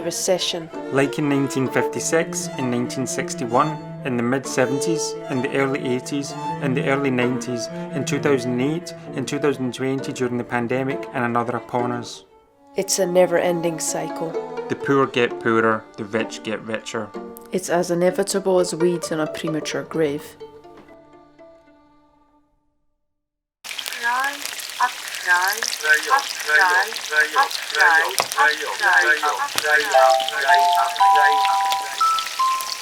recession. Like in 1956, in 1961, in the mid-70s, in the early 80s, in the early 90s, in 2008, in 2020 during the pandemic, and another upon us. It's a never-ending cycle. The poor get poorer, the rich get richer. It's as inevitable as weeds in a premature grave.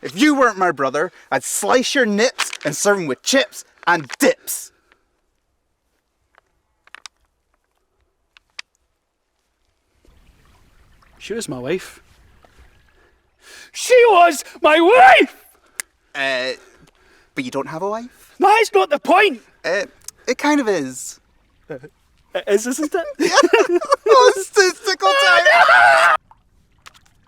If you weren't my brother, I'd slice your nips and serve them with chips and dips. She was my wife. She was my wife! But you don't have a wife? That's not the point! It kind of is. It is, isn't it? Oh, it's testicle time!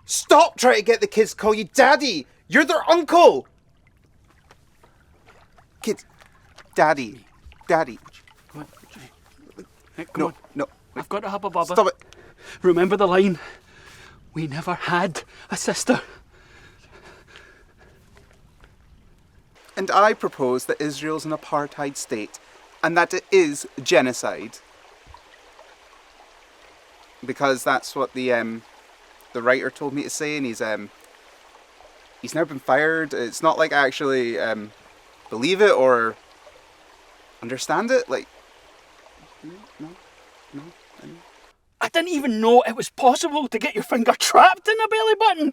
Stop trying to get the kids to call you daddy! You're their uncle! Kids, daddy. Daddy. Come on, hey, come on. No. I've got to have a bubba. Stop it. Remember the line? We never had a sister. And I propose that Israel's an apartheid state, and that it is genocide. Because that's what the writer told me to say, and he's now been fired. It's not like I actually believe it or understand it. Like, no. I didn't even know it was possible to get your finger trapped in a belly button.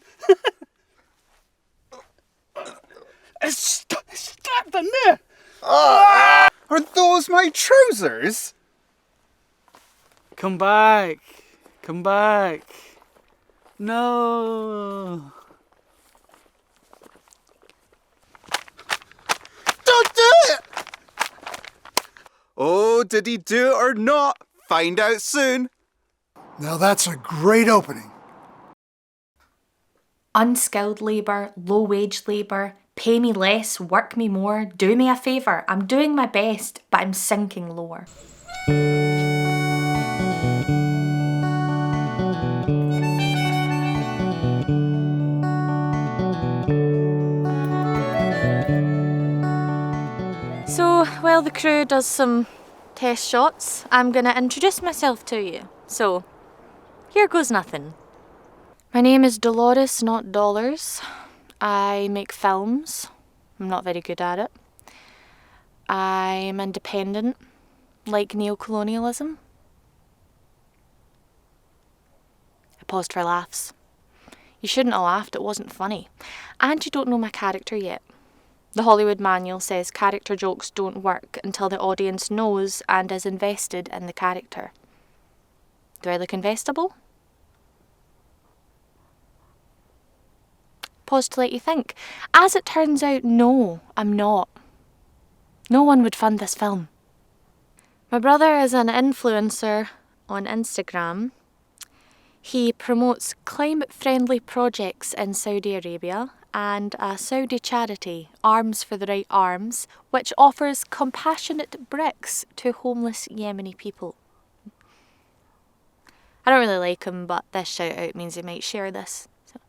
It's strapped in there. Are those my trousers? Come back. No. Don't do it! Oh, did he do it or not? Find out soon. Now that's a great opening. Unskilled labour, low-wage labour, pay me less, work me more, do me a favour. I'm doing my best, but I'm sinking lower. So, while the crew does some test shots, I'm going to introduce myself to you. So, here goes nothing. My name is Dolores, not Dollars. I make films. I'm not very good at it. I'm independent, like neocolonialism. I paused for laughs. You shouldn't have laughed, it wasn't funny. And you don't know my character yet. The Hollywood manual says character jokes don't work until the audience knows and is invested in the character. Do I look investable? Pause to let you think. As it turns out, no, I'm not. No one would fund this film. My brother is an influencer on Instagram. He promotes climate-friendly projects in Saudi Arabia and a Saudi charity, Arms for the Right Arms, which offers compassionate bricks to homeless Yemeni people. I don't really like him, but this shout out means he might share this. So.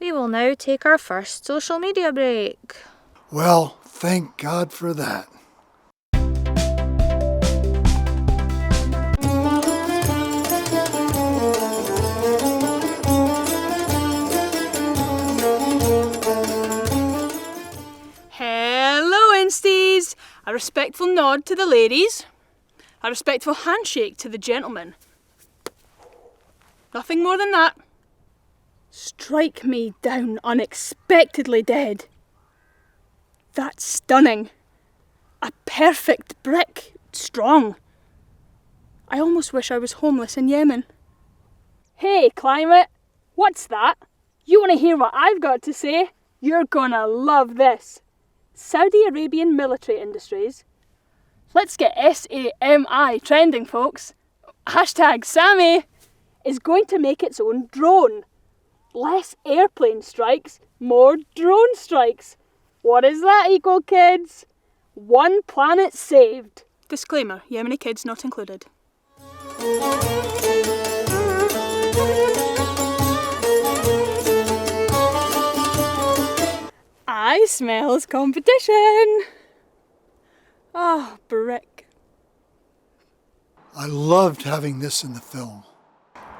We will now take our first social media break. Well, thank God for that. Hello, Insties! A respectful nod to the ladies. A respectful handshake to the gentlemen. Nothing more than that. Strike me down unexpectedly dead. That's stunning. A perfect brick. Strong. I almost wish I was homeless in Yemen. Hey, climate. What's that? You want to hear what I've got to say? You're gonna love this. Saudi Arabian military industries. Let's get SAMI trending, folks. Hashtag Sammy is going to make its own drone. Less airplane strikes, more drone strikes. What does that equal, kids? One planet saved. Disclaimer, Yemeni kids not included. I smells competition. Oh, brick. I loved having this in the film.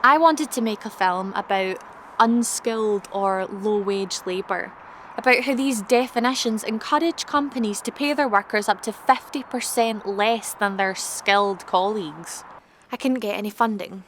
I wanted to make a film about unskilled or low-wage labour, about how these definitions encourage companies to pay their workers up to 50% less than their skilled colleagues. I couldn't get any funding.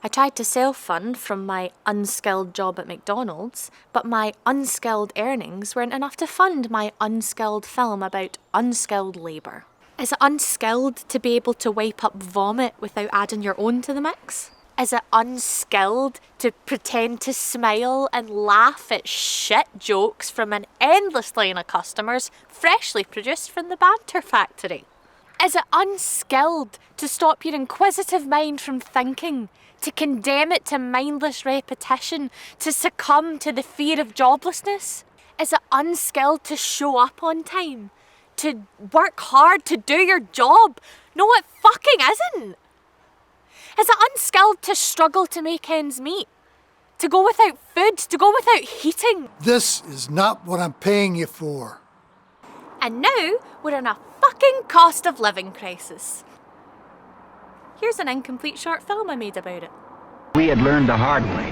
I tried to self-fund from my unskilled job at McDonald's, but my unskilled earnings weren't enough to fund my unskilled film about unskilled labour. Is it unskilled to be able to wipe up vomit without adding your own to the mix? Is it unskilled to pretend to smile and laugh at shit jokes from an endless line of customers freshly produced from the banter factory? Is it unskilled to stop your inquisitive mind from thinking, to condemn it to mindless repetition, to succumb to the fear of joblessness? Is it unskilled to show up on time, to work hard to do your job? No, it fucking isn't. Is it unskilled to struggle to make ends meet? To go without food, to go without heating? This is not what I'm paying you for. And now we're in a fucking cost of living crisis. Here's an incomplete short film I made about it. We had learned the hard way.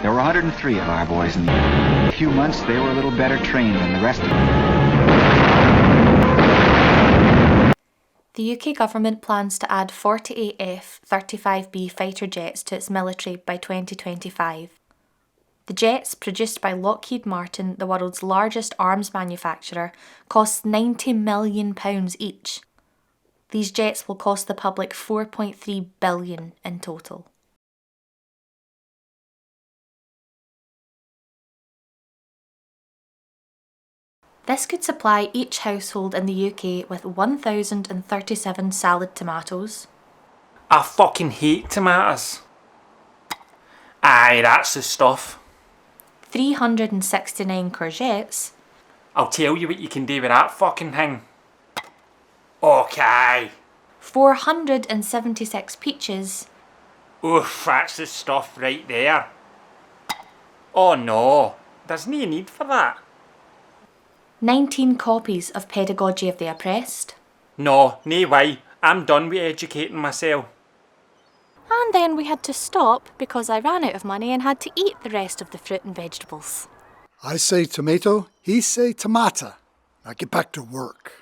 There were 103 of our boys in a few months. They were a little better trained than the rest of them. The UK government plans to add 48 F-35B fighter jets to its military by 2025. The jets, produced by Lockheed Martin, the world's largest arms manufacturer, cost £90 million each. These jets will cost the public $4.3 billion in total. This could supply each household in the UK with 1,037 salad tomatoes. I fucking hate tomatoes. Aye, that's the stuff. 369 courgettes. I'll tell you what you can do with that fucking thing. Okay. 476 peaches. Oof, that's the stuff right there. Oh no, there's no need for that. 19 copies of Pedagogy of the Oppressed. No way. I'm done with educating myself. And then we had to stop because I ran out of money and had to eat the rest of the fruit and vegetables. I say tomato, he say tomata. Now get back to work.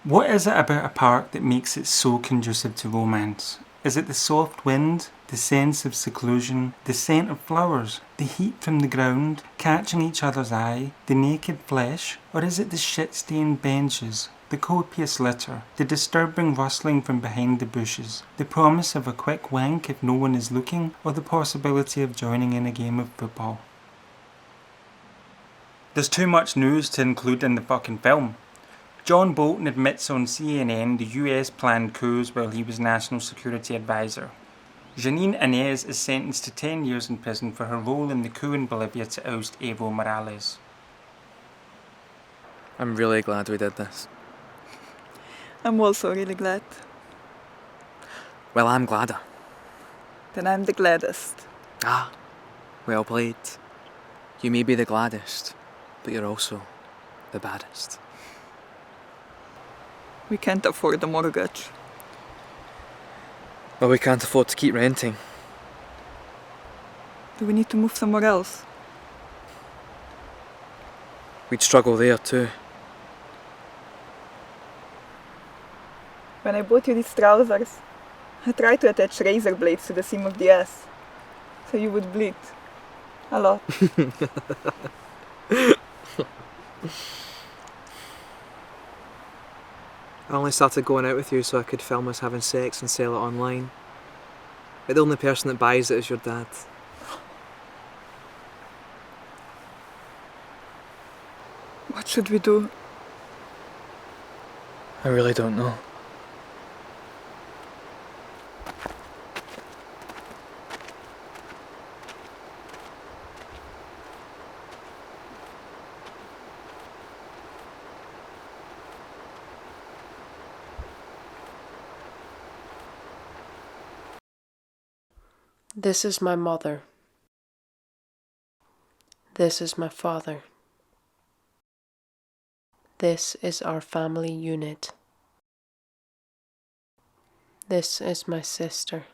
What is it about a park that makes it so conducive to romance? Is it the soft wind, the sense of seclusion, the scent of flowers, the heat from the ground, catching each other's eye, the naked flesh? Or is it the shit-stained benches, the copious litter, the disturbing rustling from behind the bushes, the promise of a quick wank if no one is looking, or the possibility of joining in a game of football? There's too much news to include in the fucking film. John Bolton admits on CNN the US planned coups while he was National Security Advisor. Janine Áñez is sentenced to 10 years in prison for her role in the coup in Bolivia to oust Evo Morales. I'm really glad we did this. I'm also really glad. Well, I'm gladder. Then I'm the gladdest. Ah, well played. You may be the gladdest, but you're also the baddest. We can't afford a mortgage. Well, we can't afford to keep renting. Do we need to move somewhere else? We'd struggle there too. When I bought you these trousers, I tried to attach razor blades to the seam of the ass, so you would bleed. A lot. I only started going out with you so I could film us having sex and sell it online. But the only person that buys it is your dad. What should we do? I really don't know. This is my mother. This is my father. This is our family unit. This is my sister.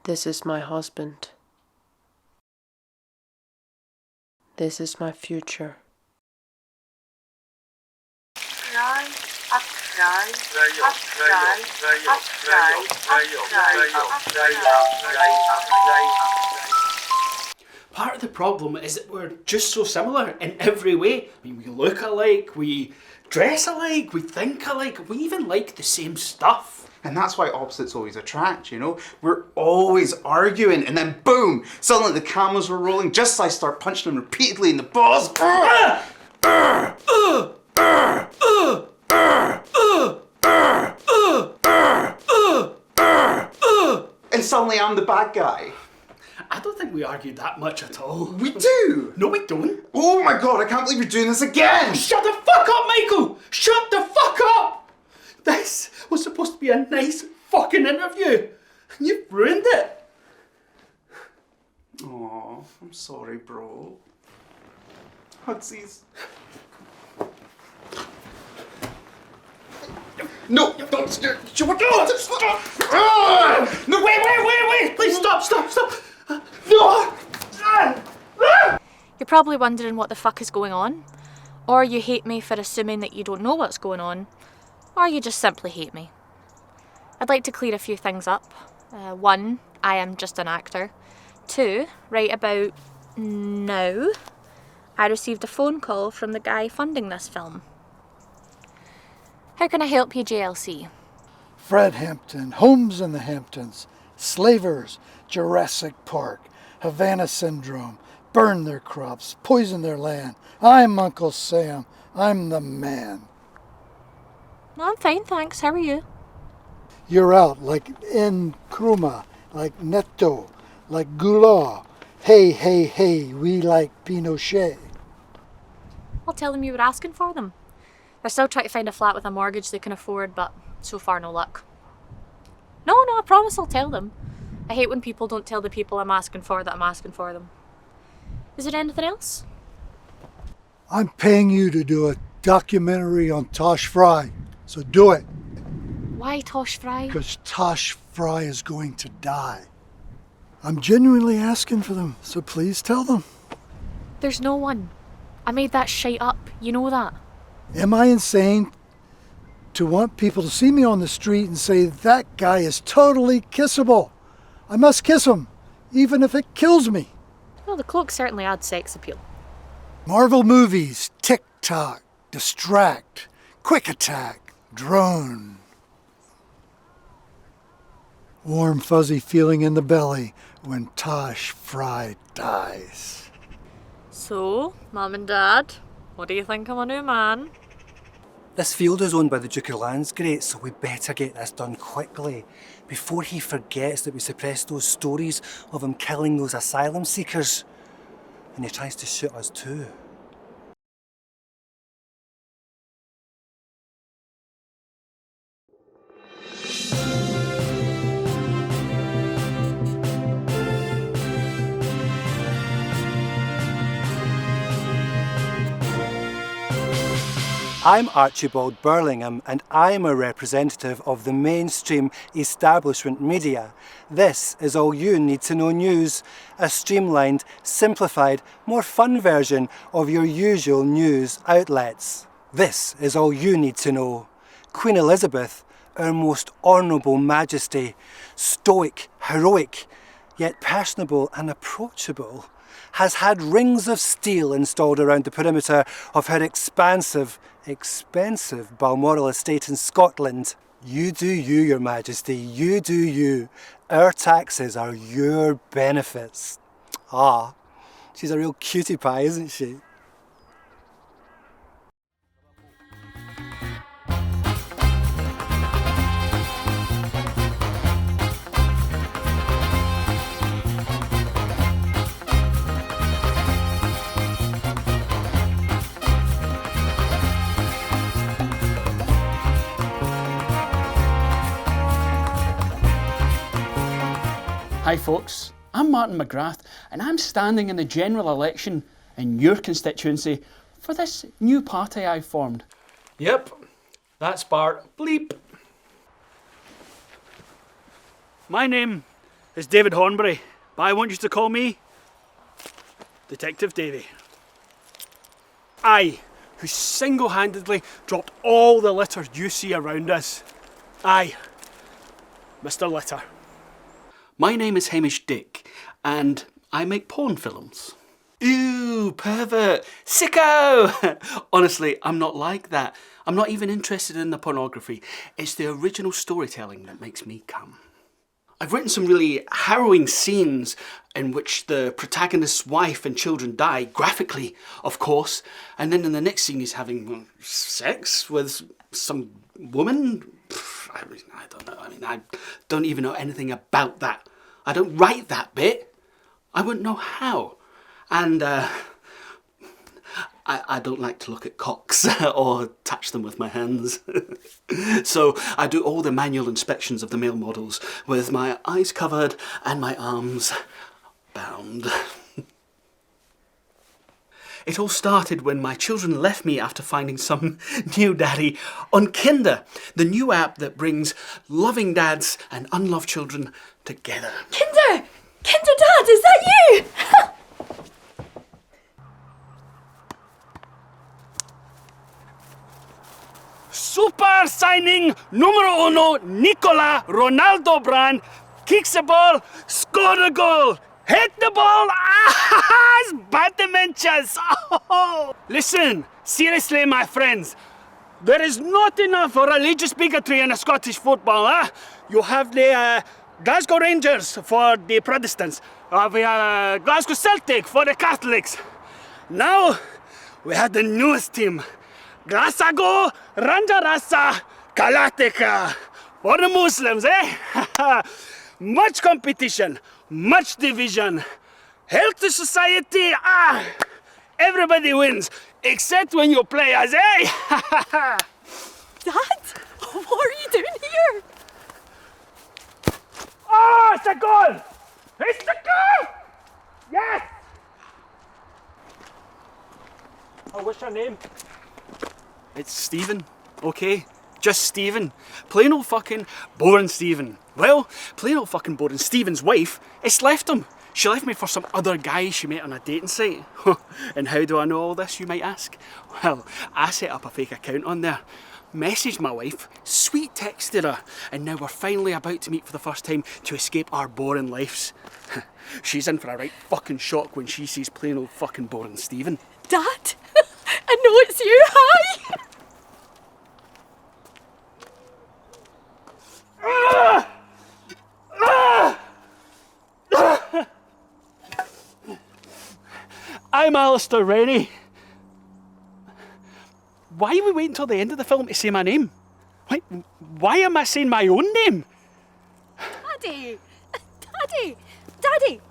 This is my husband. This is my future. Part of the problem is that we're just so similar in every way. I mean, we look alike, we dress alike, we think alike, we even like the same stuff. And that's why opposites always attract, you know? We're always arguing, and then boom! Suddenly the cameras were rolling, just as I start punching him repeatedly in the balls. And suddenly I'm the bad guy. I don't think we argued that much at all. We do! No, we don't. Oh my god, I can't believe you're doing this again! Shut the fuck up, Michael! Shut the fuck up! This was supposed to be a nice fucking interview, and you've ruined it. Aw, I'm sorry, bro. Hugsies. No, don't stop! No, wait! Please stop! No! You're probably wondering what the fuck is going on. Or you hate me for assuming that you don't know what's going on. Or you just simply hate me. I'd like to clear a few things up. 1, I am just an actor. 2, right about now, I received a phone call from the guy funding this film. How can I help you, JLC? Fred Hampton, Homes in the Hamptons, Slavers, Jurassic Park, Havana Syndrome, burn their crops, poison their land. I'm Uncle Sam. I'm the man. I'm fine, thanks. How are you? You're out like Nkrumah, like Neto, like Goulart. Hey, we like Pinochet. I'll tell them you were asking for them. They're still trying to find a flat with a mortgage they can afford, but so far no luck. No, I promise I'll tell them. I hate when people don't tell the people I'm asking for that I'm asking for them. Is there anything else? I'm paying you to do a documentary on Tosh Fry, so do it. Why Tosh Fry? Because Tosh Fry is going to die. I'm genuinely asking for them, so please tell them. There's no one. I made that shite up, you know that. Am I insane to want people to see me on the street and say, that guy is totally kissable? I must kiss him, even if it kills me. Well, the cloak certainly adds sex appeal. Marvel movies, TikTok, Distract, Quick Attack, Drone. Warm, fuzzy feeling in the belly when Tosh Fry dies. So, Mum and Dad, what do you think of my new man? This field is owned by the Duke of Lansgate, so we better get this done quickly before he forgets that we suppressed those stories of him killing those asylum seekers. And he tries to shoot us too. I'm Archibald Burlingham, and I'm a representative of the mainstream establishment media. This is All You Need to Know News, a streamlined, simplified, more fun version of your usual news outlets. This is all you need to know. Queen Elizabeth, our most honourable majesty, stoic, heroic, yet personable and approachable, has had rings of steel installed around the perimeter of her expansive, expensive Balmoral estate in Scotland. You do you, your majesty, you do you. Our taxes are your benefits. Ah, she's a real cutie pie, isn't she? Hi folks, I'm Martin McGrath and I'm standing in the general election in your constituency for this new party I've formed. Yep, that's Bart Bleep. My name is David Hornbury, but I want you to call me Detective Davy. I, who single-handedly dropped all the litter you see around us. I, Mr. Litter. My name is Hamish Dick, and I make porn films. Ew, pervert, sicko! Honestly, I'm not like that. I'm not even interested in the pornography. It's the original storytelling that makes me come. I've written some really harrowing scenes in which the protagonist's wife and children die, graphically, of course, and then in the next scene he's having sex with some woman. I don't know. I mean, I don't even know anything about that. I don't write that bit. I wouldn't know how. And I don't like to look at cocks or touch them with my hands. So I do all the manual inspections of the male models with my eyes covered and my arms bound. It all started when my children left me after finding some new daddy on Kinder, the new app that brings loving dads and unloved children together. Kinder! Kinder Dad, is that you? Super signing numero uno, Nicola Ronaldo Brand, kicks the ball, scored a goal. Hit the ball! Ah, it's bad dementias! Oh. Listen, seriously, my friends, there is not enough religious bigotry in Scottish football. Huh? You have the Glasgow Rangers for the Protestants. We have Glasgow Celtic for the Catholics. Now we have the newest team, Glasgow Ranjarasa Kalateka for the Muslims, eh? Much competition. Much division. Healthy society, everybody wins, except when you play as, eh? Dad, what are you doing here? Oh, it's a goal! It's a goal! Yes! Oh, what's your name? It's Stephen, okay? Just Stephen. Plain old fucking boring Stephen. Well, plain old fucking boring Stephen's wife, it's left him. She left me for some other guy she met on a dating site. And how do I know all this, you might ask? Well, I set up a fake account on there, messaged my wife, sweet texted her, and now we're finally about to meet for the first time to escape our boring lives. She's in for a right fucking shock when she sees plain old fucking boring Stephen. Dad, I know it's you, hi! I'm Alastair Rennie. Why are we waiting until the end of the film to say my name? Why am I saying my own name? Daddy! Daddy! Daddy!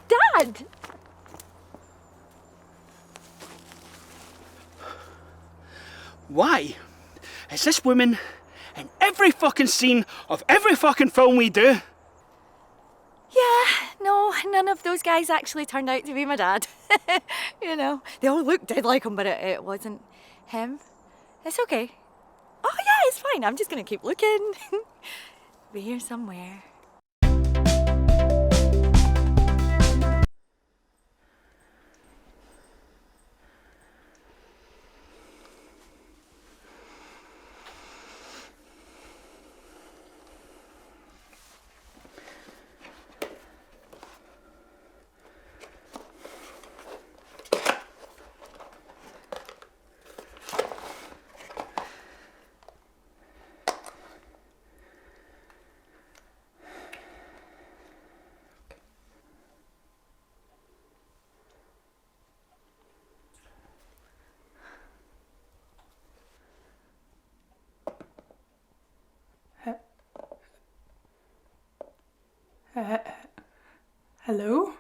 Dad! Why is this woman in every fucking scene of every fucking film we do? Yeah, no, none of those guys actually turned out to be my dad. You know, they all looked dead like him, but it wasn't him. It's okay. Oh yeah, it's fine. I'm just gonna keep looking. Be here somewhere. Hello?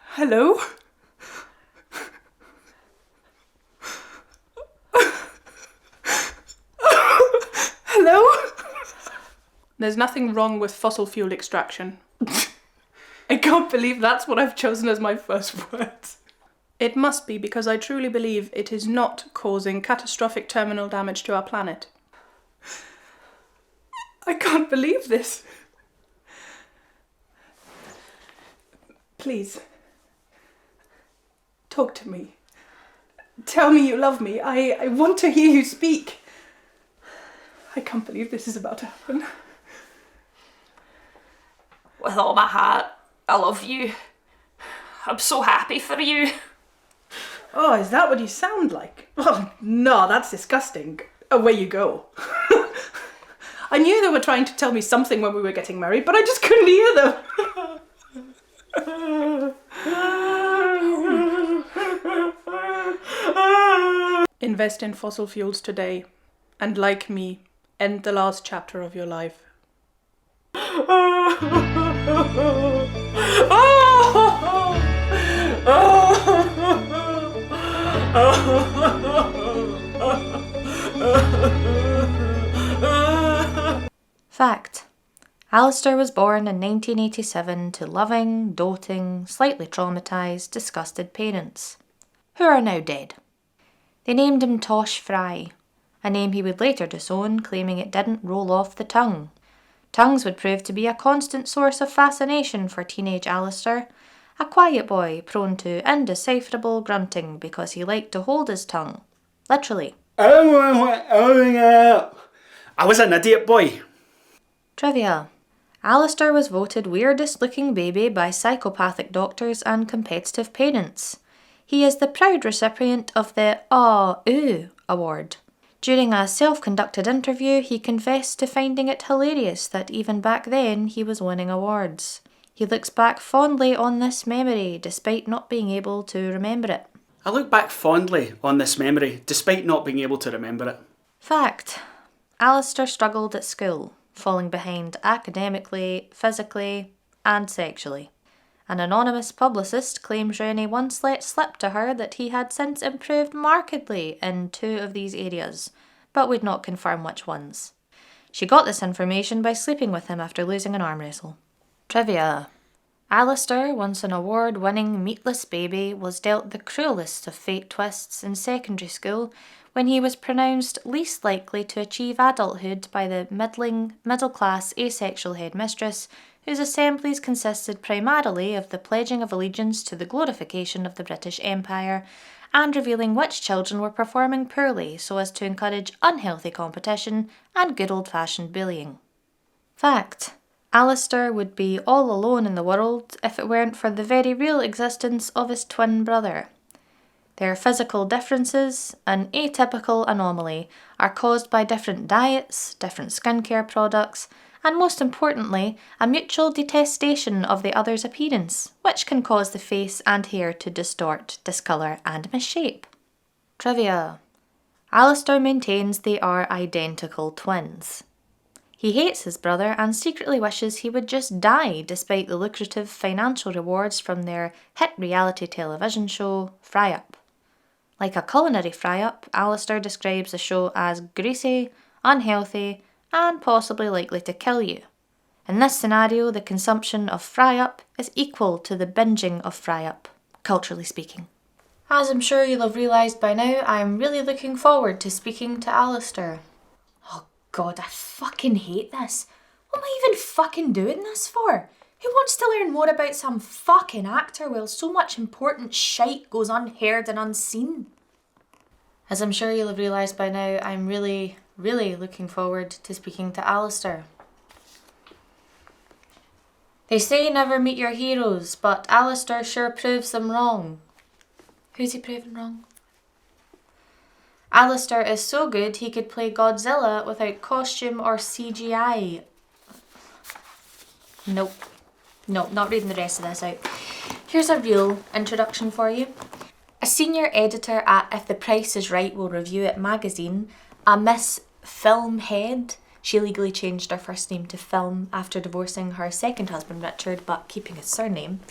Hello? Hello? There's nothing wrong with fossil fuel extraction. I can't believe that's what I've chosen as my first words. It must be because I truly believe it is not causing catastrophic terminal damage to our planet. I can't believe this. Please, talk to me. Tell me you love me. I want to hear you speak. I can't believe this is about to happen. With all my heart, I love you. I'm so happy for you. Oh, is that what you sound like? Oh, no, that's disgusting. Away you go. I knew they were trying to tell me something when we were getting married, but I just couldn't hear them. Invest in fossil fuels today, and like me, end the last chapter of your life. Fact. Alastair was born in 1987 to loving, doting, slightly traumatised, disgusted parents, who are now dead. They named him Tosh Fry, a name he would later disown, claiming it didn't roll off the tongue. Tongues would prove to be a constant source of fascination for teenage Alastair, a quiet boy prone to indecipherable grunting because he liked to hold his tongue. Literally. I was an idiot boy. Trivia. Alastair was voted weirdest looking baby by psychopathic doctors and competitive parents. He is the proud recipient of the Aw Ooh award. During a self-conducted interview, he confessed to finding it hilarious that even back then he was winning awards. He looks back fondly on this memory, despite not being able to remember it. I look back fondly on this memory, despite not being able to remember it. Fact. Alastair struggled at school, falling behind academically, physically, and sexually. An anonymous publicist claims Rennie once let slip to her that he had since improved markedly in 2 of these areas, but would not confirm which ones. She got this information by sleeping with him after losing an arm wrestle. Trivia. Alastair, once an award-winning meatless baby, was dealt the cruelest of fate twists in secondary school when he was pronounced least likely to achieve adulthood by the middle-class asexual headmistress whose assemblies consisted primarily of the pledging of allegiance to the glorification of the British Empire and revealing which children were performing poorly so as to encourage unhealthy competition and good old-fashioned bullying. Fact. Alastair would be all alone in the world if it weren't for the very real existence of his twin brother. Their physical differences, an atypical anomaly, are caused by different diets, different skincare products, and most importantly, a mutual detestation of the other's appearance, which can cause the face and hair to distort, discolour, and misshape. Trivia. Alastair maintains they are identical twins. He hates his brother and secretly wishes he would just die despite the lucrative financial rewards from their hit reality television show, Fry Up. Like a culinary fry-up, Alastair describes the show as greasy, unhealthy, and possibly likely to kill you. In this scenario, the consumption of fry-up is equal to the binging of fry-up, culturally speaking. As I'm sure you'll have realised by now, I'm really looking forward to speaking to Alastair. Oh god, I fucking hate this. What am I even fucking doing this for? Who wants to learn more about some fucking actor while so much important shite goes unheard and unseen? As I'm sure you'll have realised by now, I'm really looking forward to speaking to Alastair. They say never meet your heroes, but Alastair sure proves them wrong. Who's he proving wrong? Alastair is so good he could play Godzilla without costume or CGI. Nope. No, not reading the rest of this out. Here's a real introduction for you. A senior editor at If the Price is Right will review it magazine, a Miss Film Head, She legally changed her first name to Film after divorcing her second husband Richard, but keeping his surname.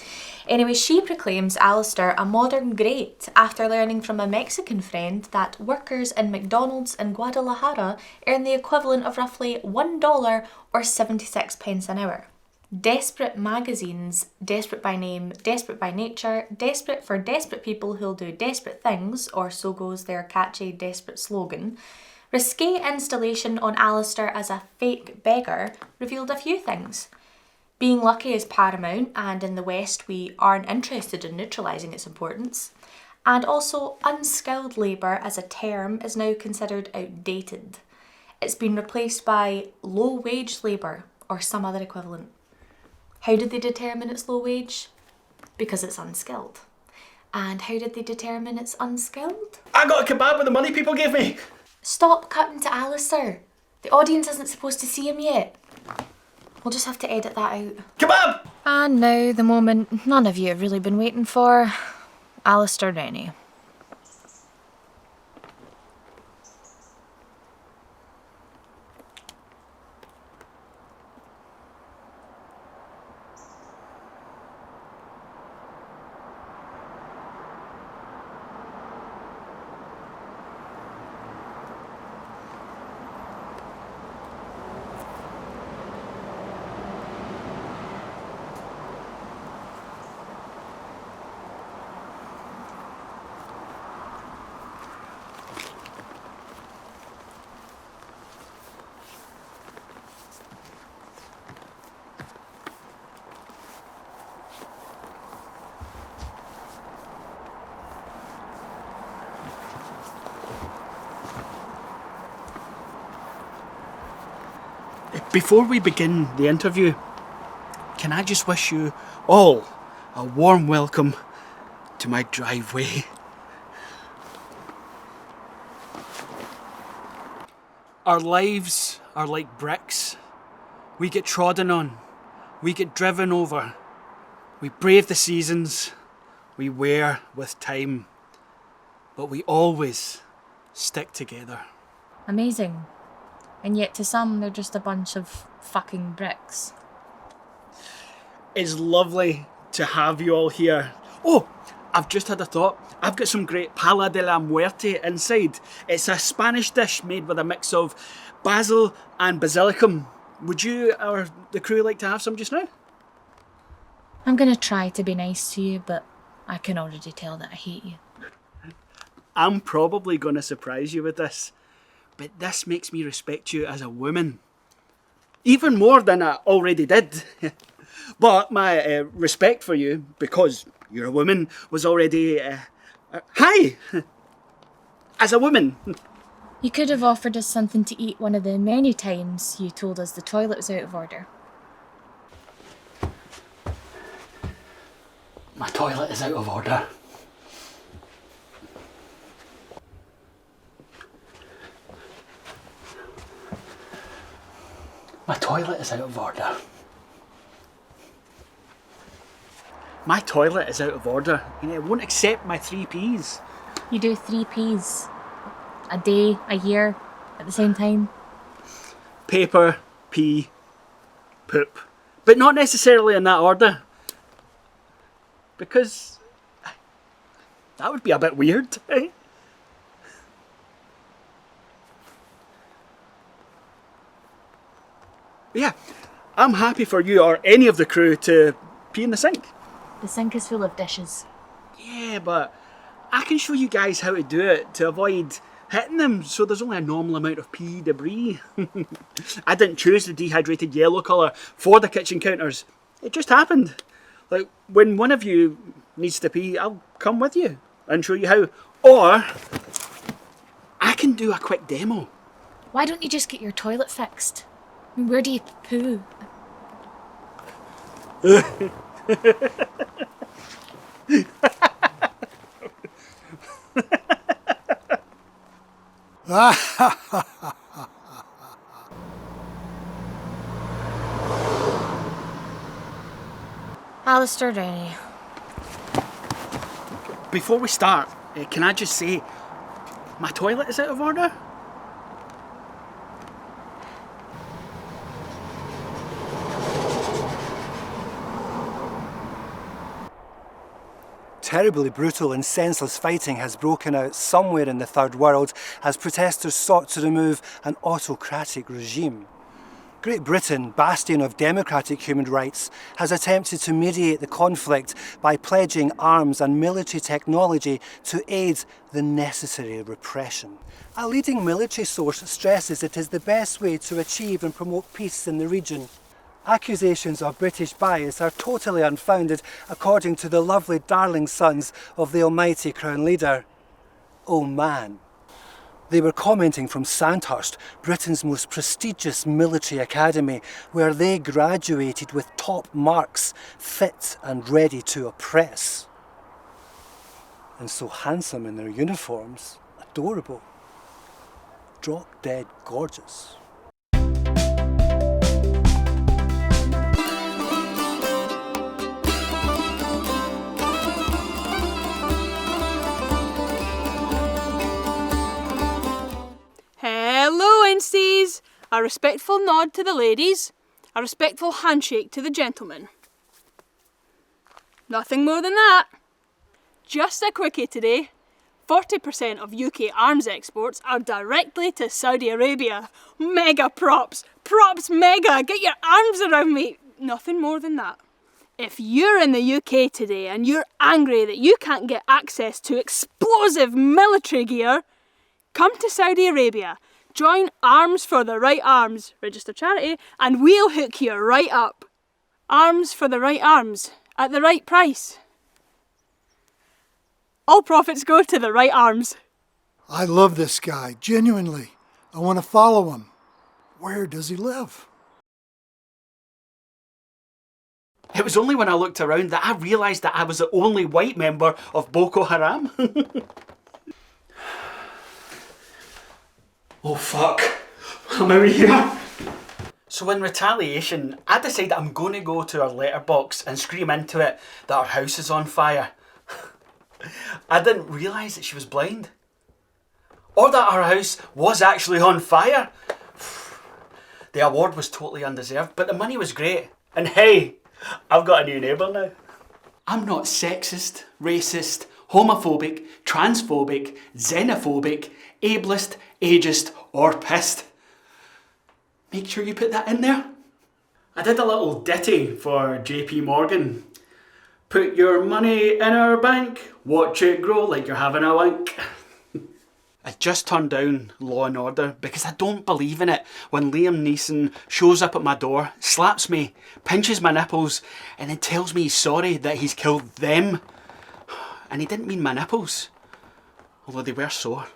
Anyway, she proclaims Alastair a modern great after learning from a Mexican friend that workers in McDonald's in Guadalajara earn the equivalent of roughly $1 or 76 pence an hour. Desperate magazines, Desperate by Name, Desperate by Nature, Desperate for desperate people who'll do desperate things, or so goes their catchy desperate slogan, risque installation on Alastair as a fake beggar revealed a few things. Being lucky is paramount, and in the West we aren't interested in neutralising its importance. And also, unskilled labour as a term is now considered outdated. It's been replaced by low-wage labour, or some other equivalent. How did they determine it's low wage? Because it's unskilled. And how did they determine it's unskilled? I got a kebab with the money people gave me. Stop cutting to Alastair. The audience isn't supposed to see him yet. We'll just have to edit that out. Kebab! And now the moment none of you have really been waiting for. Alastair Rennie. Before we begin the interview, can I just wish you all a warm welcome to my driveway. Our lives are like bricks. We get trodden on, we get driven over, we brave the seasons, we wear with time, but we always stick together. Amazing. And yet to some, they're just a bunch of fucking bricks. It's lovely to have you all here. Oh, I've just had a thought. I've got some great pala de la muerte inside. It's a Spanish dish made with a mix of basil and basilicum. Would you or the crew like to have some just now? I'm gonna try to be nice to you, but I can already tell that I hate you. I'm probably going to surprise you with this, but this makes me respect you as a woman. Even more than I already did. But my respect for you, because you're a woman, was already high. As a woman. You could have offered us something to eat one of the many times you told us the toilet was out of order. My toilet is out of order. My toilet is out of order. My toilet is out of order. It won't accept my 3 Ps. You do 3 Ps. A day, a year, at the same time. Paper, pee, poop. But not necessarily in that order. Because that would be a bit weird, eh? Yeah, I'm happy for you or any of the crew to pee in the sink. The sink is full of dishes. Yeah, but I can show you guys how to do it to avoid hitting them, so there's only a normal amount of pee debris. I didn't choose the dehydrated yellow colour for the kitchen counters. It just happened. Like, when one of you needs to pee, I'll come with you and show you how. Or I can do a quick demo. Why don't you just get your toilet fixed? I mean, where do you poo? Alastair Rennie. Before we start, can I just say, my toilet is out of order? terribly brutal and senseless fighting has broken out somewhere in the Third World as protesters sought to remove an autocratic regime. Great Britain, bastion of democratic human rights, has attempted to mediate the conflict by pledging arms and military technology to aid the necessary repression. A leading military source stresses it is the best way to achieve and promote peace in the region. Accusations of British bias are totally unfounded, according to the lovely darling sons of the almighty Crown Leader. Oh man. They were commenting from Sandhurst, Britain's most prestigious military academy, where they graduated with top marks, fit and ready to oppress. And so handsome in their uniforms, adorable, drop-dead gorgeous. Hello, Insties! A respectful nod to the ladies, a respectful handshake to the gentlemen. Nothing more than that. Just a quickie today. 40% of UK arms exports are directly to Saudi Arabia. Mega props! Props mega! Get your arms around me! Nothing more than that. If you're in the UK today and you're angry that you can't get access to explosive military gear, come to Saudi Arabia, join Arms for the Right Arms, register charity, and we'll hook you right up. Arms for the Right Arms, at the right price. All profits go to the Right Arms. I love this guy, genuinely. I want to follow him. Where does he live? It was only when I looked around that I realised that I was the only white member of Boko Haram. Oh fuck, I'm out of here. So in retaliation, I decided I'm going to go to her letterbox and scream into it that her house is on fire. I didn't realise that she was blind. Or that her house was actually on fire. The award was totally undeserved, but the money was great. And hey, I've got a new neighbour now. I'm not sexist, racist, homophobic, transphobic, xenophobic, ableist, ageist or pissed. Make sure you put that in there. I did a little ditty for JP Morgan. Put your money in our bank, watch it grow like you're having a wank. I just turned down Law and Order because I don't believe in it when Liam Neeson shows up at my door, slaps me, pinches my nipples and then tells me he's sorry that he's killed them. And he didn't mean my nipples, although they were sore.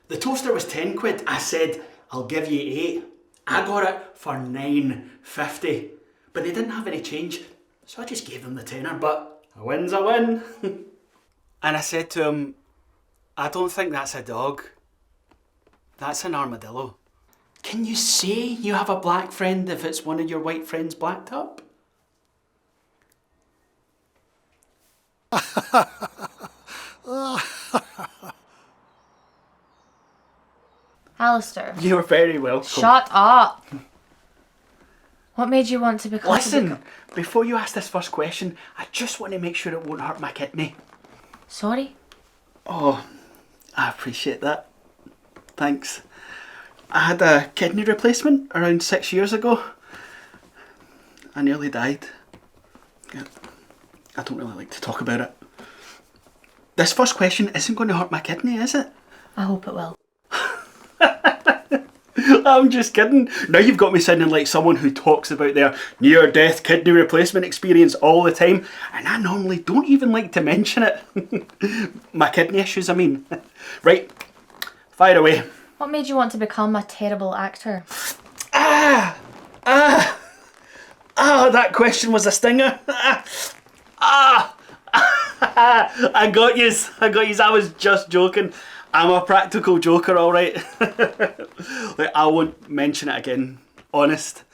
The toaster was 10 quid. I said, I'll give you 8. I got it for £9.50. But they didn't have any change, so I just gave them the tenner, but a win's a win. And I said to him, I don't think that's a dog. That's an armadillo. Can you say you have a black friend if it's one of your white friends blacked up? Alastair. You're very welcome. Shut up. What made you want to become... Listen, before you ask this first question, I just want to make sure it won't hurt my kidney. Sorry? Oh, I appreciate that. Thanks. I had a kidney replacement around 6 years ago. I nearly died. I don't really like to talk about it. This first question isn't going to hurt my kidney, is it? I hope it will. I'm just kidding. Now you've got me sounding like someone who talks about their near-death kidney replacement experience all the time, and I normally don't even like to mention it. My kidney issues, I mean. Right, fire away. What made you want to become a terrible actor? That question was a stinger. I got yous. I was just joking. I'm a practical joker, alright. Like, I won't mention it again. Honest.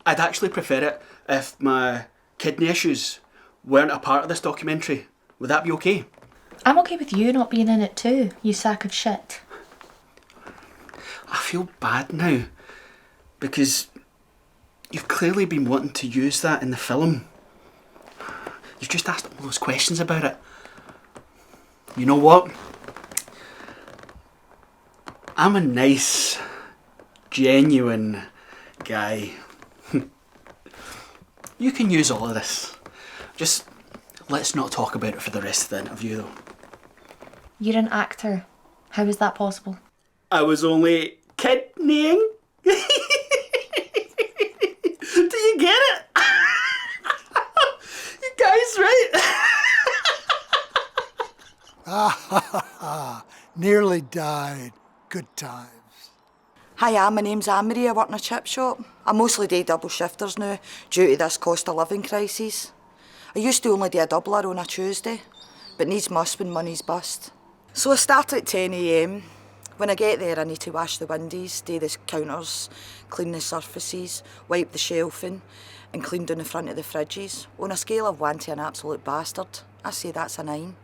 I'd actually prefer it if my kidney issues weren't a part of this documentary. Would that be okay? I'm okay with you not being in it too, you sack of shit. I feel bad now because you've clearly been wanting to use that in the film. You've just asked all those questions about it. You know what? I'm a nice, genuine guy. You can use all of this. Just let's not talk about it for the rest of the interview, though. You're an actor. How is that possible? I was only kidneying. Do you get it? You guys, right? Nearly died. Good times. Hiya, my name's Anne-Marie. I work in a chip shop. I mostly do double shifters now due to this cost of living crisis. I used to only do a doubler on a Tuesday, but needs must when money's bust. So I start at 10 a.m. When I get there, I need to wash the windows, do the counters, clean the surfaces, wipe the shelving, and clean down the front of the fridges. On a scale of 1 to an absolute bastard, I say that's a 9.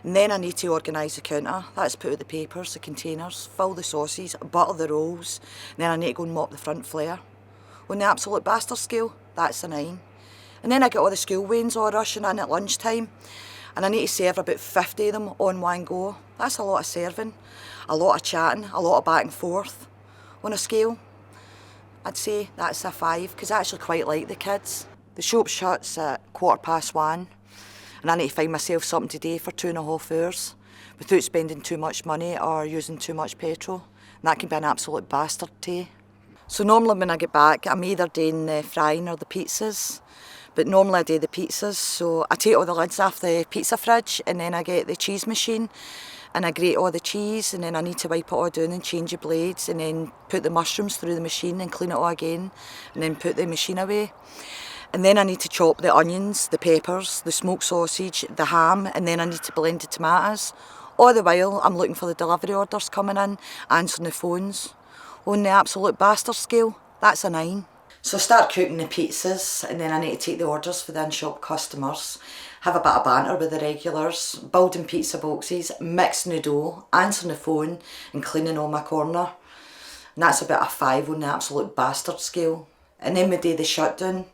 And then I need to organise the counter. That's put out the papers, the containers, fill the sauces, butter the rolls. And then I need to go and mop the front flare. On the absolute bastard scale, that's a 9. And then I get all the school wains all rushing in at lunchtime. And I need to serve about 50 of them on one go. That's a lot of serving, a lot of chatting, a lot of back and forth. On a scale, I'd say that's a 5, because I actually quite like the kids. The shop shuts at 1:15. And I need to find myself something to do for 2.5 hours without spending too much money or using too much petrol. And that can be an absolute bastard too. So normally when I get back, I'm either doing the frying or the pizzas. But normally I do the pizzas, so I take all the lids off the pizza fridge and then I get the cheese machine and I grate all the cheese, and then I need to wipe it all down and change the blades and then put the mushrooms through the machine and clean it all again and then put the machine away. And then I need to chop the onions, the peppers, the smoked sausage, the ham, and then I need to blend the tomatoes. All the while I'm looking for the delivery orders coming in, answering the phones. On the absolute bastard scale, that's a 9. So I start cooking the pizzas, and then I need to take the orders for the in-shop customers, have a bit of banter with the regulars, building pizza boxes, mixing the dough, answering the phone, and cleaning all my corner. And that's about a 5 on the absolute bastard scale. And then we do the shutdown.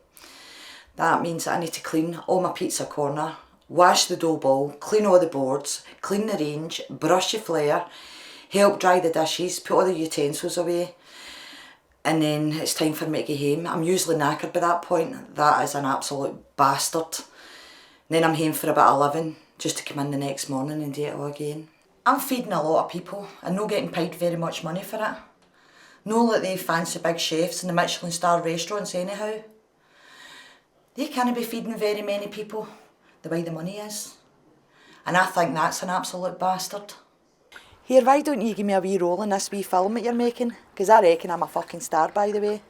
That means that I need to clean all my pizza corner, wash the dough ball, clean all the boards, clean the range, brush the flare, help dry the dishes, put all the utensils away, and then it's time for me to go home. I'm usually knackered by that point. That is an absolute bastard. And then I'm home for about 11, just to come in the next morning and do it all again. I'm feeding a lot of people and not getting paid very much money for it. No like they fancy big chefs in the Michelin star restaurants anyhow. They can't be feeding very many people the way the money is. And I think that's an absolute bastard. Here, why don't you give me a wee role in this wee film that you're making? Because I reckon I'm a fucking star, by the way.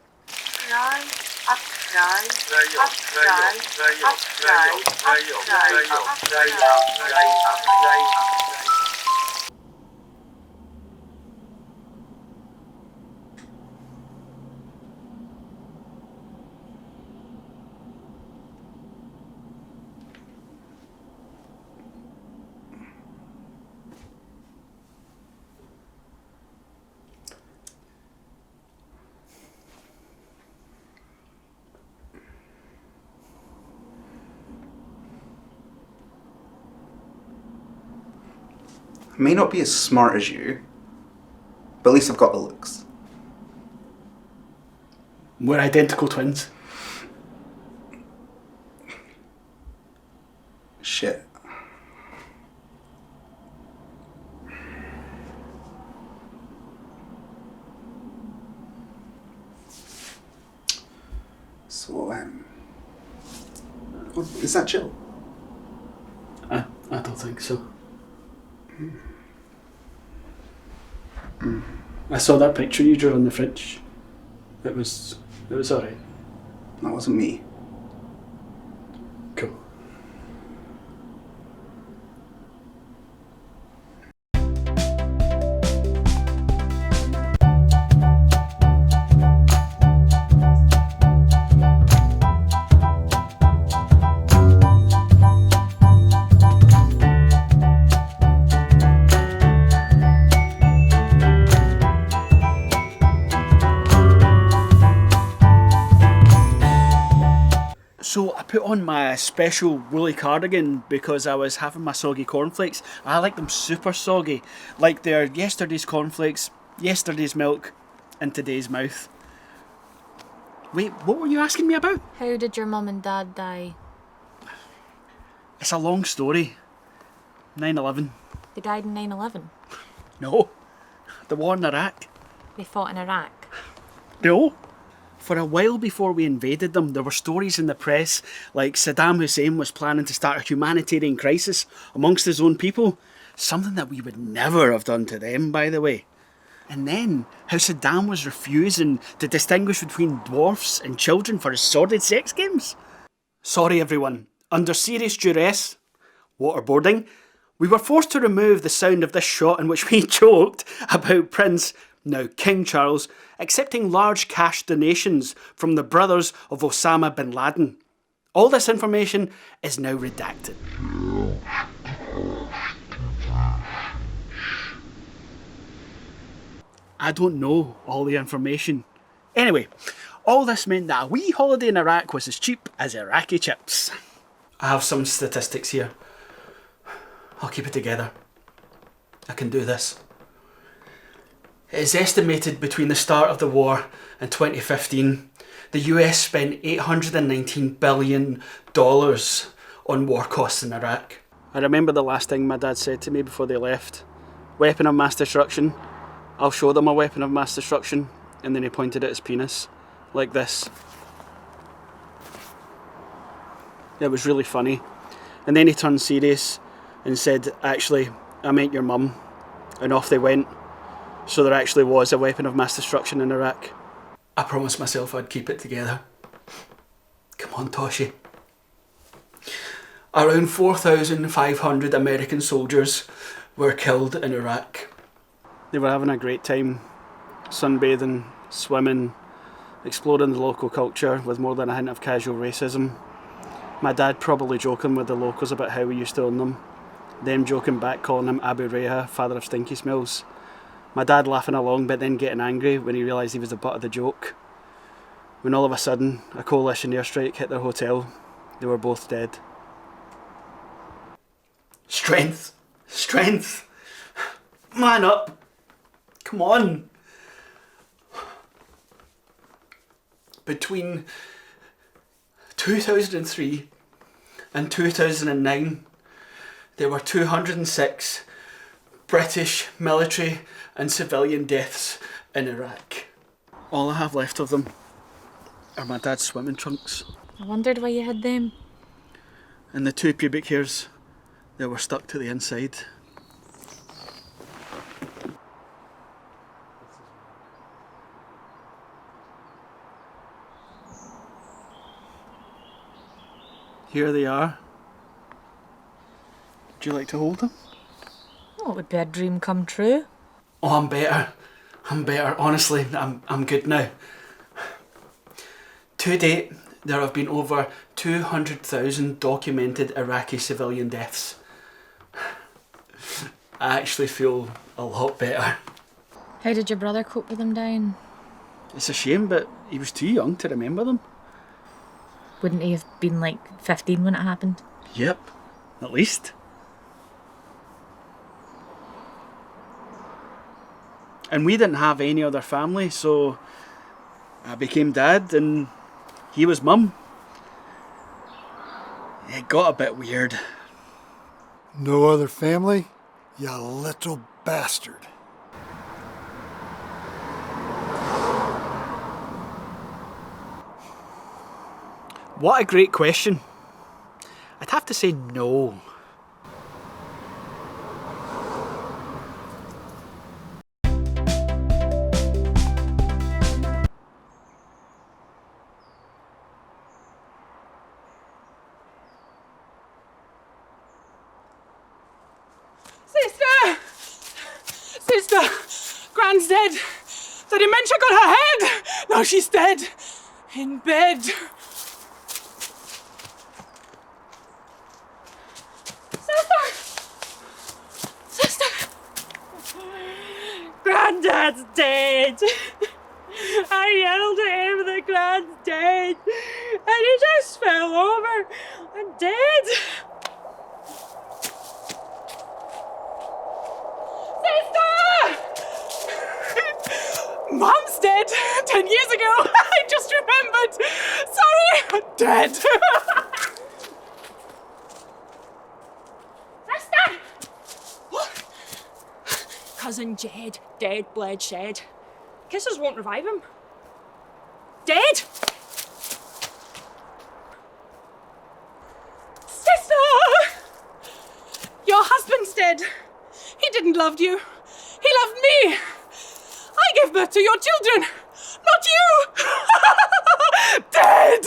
I may not be as smart as you, but at least I've got the looks. We're identical twins. Shit. So, is that Jill? I don't think so. I saw that picture you drew on the fridge. It was alright. That wasn't me. Cool. put on my special woolly cardigan because I was having my soggy cornflakes. I like them super soggy, like they're yesterday's cornflakes, yesterday's milk, and today's mouth. Wait, what were you asking me about? How did your mum and dad die? It's a long story. 9/11. They died in 9/11. No. The war in Iraq. They fought in Iraq. No. For a while before we invaded them, there were stories in the press like Saddam Hussein was planning to start a humanitarian crisis amongst his own people. Something that we would never have done to them, by the way. And then, how Saddam was refusing to distinguish between dwarfs and children for his sordid sex games. Sorry everyone, under serious duress, waterboarding, we were forced to remove the sound of this shot in which we joked about Prince, now King Charles, accepting large cash donations from the brothers of Osama bin Laden. All this information is now redacted. I don't know all the information. Anyway, all this meant that a wee holiday in Iraq was as cheap as Iraqi chips. I have some statistics here. I'll keep it together. I can do this. It is estimated between the start of the war and 2015, the US spent $819 billion on war costs in Iraq. I remember the last thing my dad said to me before they left. Weapon of mass destruction. I'll show them a weapon of mass destruction. And then he pointed at his penis. Like this. It was really funny. And then he turned serious and said, actually, I meant your mum. And off they went. So there actually was a weapon of mass destruction in Iraq. I promised myself I'd keep it together. Come on, Toshi. Around 4,500 American soldiers were killed in Iraq. They were having a great time, sunbathing, swimming, exploring the local culture with more than a hint of casual racism. My dad probably joking with the locals about how we used to own them. Them joking back, calling him Abu Reha, father of stinky smells. My dad laughing along but then getting angry when he realised he was the butt of the joke. When all of a sudden, a coalition airstrike hit their hotel. They were both dead. Strength! Strength! Man up! Come on! Between 2003 and 2009, there were 206 British military and civilian deaths in Iraq. All I have left of them are my dad's swimming trunks. I wondered why you had them. And the 2 pubic hairs that were stuck to the inside. Here they are. Would you like to hold them? Oh, it would be a dream come true. Oh, I'm better. I'm better. Honestly, I'm good now. To date, there have been over 200,000 documented Iraqi civilian deaths. I actually feel a lot better. How did your brother cope with them dying? It's a shame, but he was too young to remember them. Wouldn't he have been like 15 when it happened? Yep, at least. And we didn't have any other family, so I became dad and he was mum. It got a bit weird. No other family? You little bastard. What a great question. I'd have to say no. Sister! Gran's dead! The dementia got her head! Now she's dead! In bed! Sister! Granddad's dead! I yelled at him that Gran's dead! And he just just fell over. I'm dead. Sister! Mom's dead 10 years ago. I just remembered. Sorry, I'm dead. Sister! What? Cousin Jed, dead, bled, shed. Kisses won't revive him. Dead? Sister! Your husband's dead. He didn't love you. He loved me. I gave birth to your children, not you. Dead!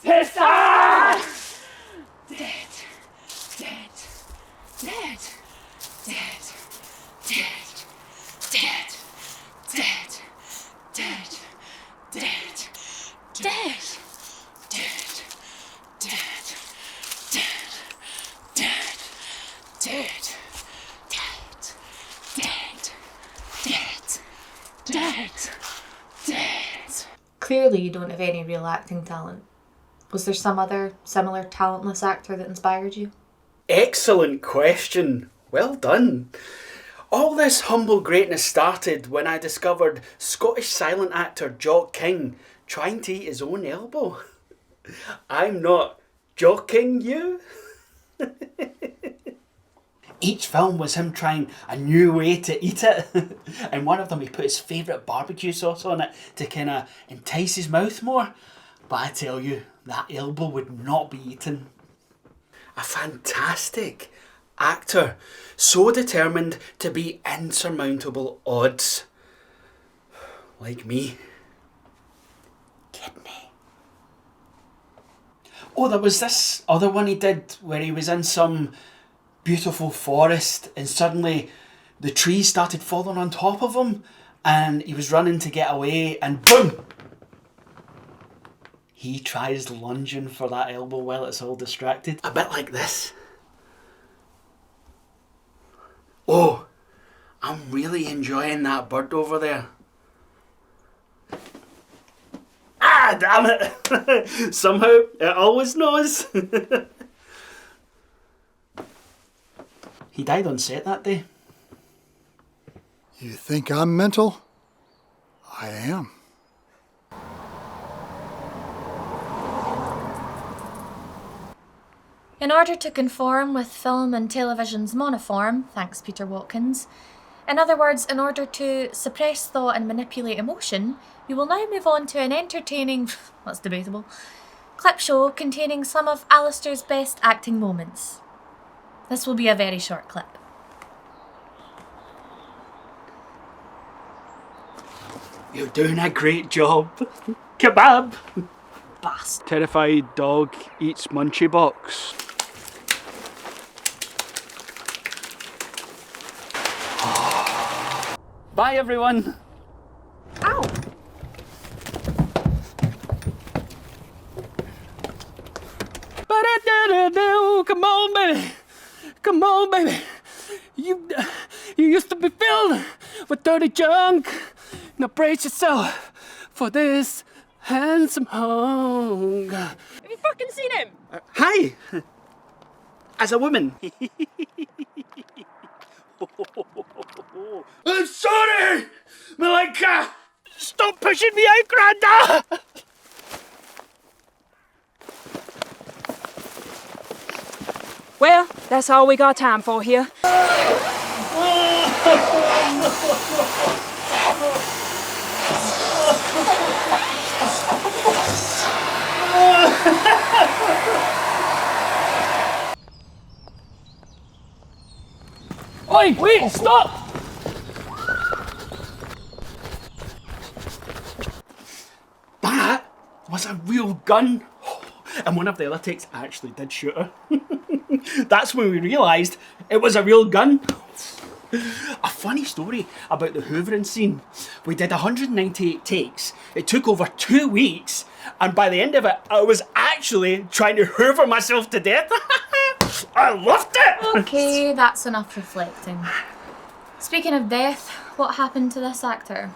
Sister! Dead. Dead. Dead. Dead. Dead. Dead. Dead. Dead. Dead. Dead. Dead. Dead. Dead. Dead. Dead. Dead. Dead. Dead. Dead. Clearly you don't have any real acting talent. Was there some other similar talentless actor that inspired you? Excellent question. Well done. All this humble greatness started when I discovered Scottish silent actor Jock King trying to eat his own elbow. I'm not joking you. Each film was him trying a new way to eat it. And one of them he put his favourite barbecue sauce on it to kind of entice his mouth more. But I tell you, that elbow would not be eaten. A fantastic actor, so determined to beat insurmountable odds. Like me. Kidney. Oh, there was this other one he did where he was in some beautiful forest and suddenly the trees started falling on top of him and he was running to get away and boom! He tries lunging for that elbow while it's all distracted. A bit like this. Oh, I'm really enjoying that bird over there. Ah, damn it! Somehow, it always knows. He died on set that day. You think I'm mental? I am. In order to conform with film and television's monoform, thanks Peter Watkins, in other words, in order to suppress thought and manipulate emotion, we will now move on to an entertaining, that's debatable, clip show containing some of Alastair's best acting moments. This will be a very short clip. You're doing a great job. Kebab. Bastard. Terrified dog eats munchie box. Bye everyone. Ow! Come on, baby. Come on, baby. You used to be filled with dirty junk. Now brace yourself for this handsome hunk. Have you fucking seen him? Hi. As a woman. I'm sorry, Malika. Stop pushing me out, Granda. Well, that's all we got time for here. Oi, wait, stop! That was a real gun. And one of the other takes actually did shoot her. That's when we realised it was a real gun. A funny story about the hoovering scene. We did 198 takes. It took over 2 weeks. And by the end of it, I was actually trying to hoover myself to death. I loved it! Okay, that's enough reflecting. Speaking of death, what happened to this actor?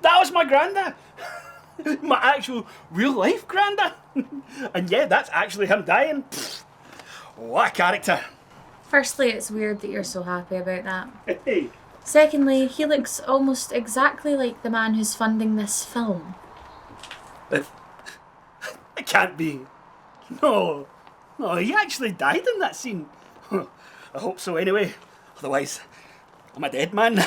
That was my granddad. My actual real life granddad. And yeah, that's actually him dying. Pfft, what a character. Firstly, it's weird that you're so happy about that. Hey. Secondly, he looks almost exactly like the man who's funding this film. It can't be. No, he actually died in that scene. I hope so anyway. Otherwise, I'm a dead man.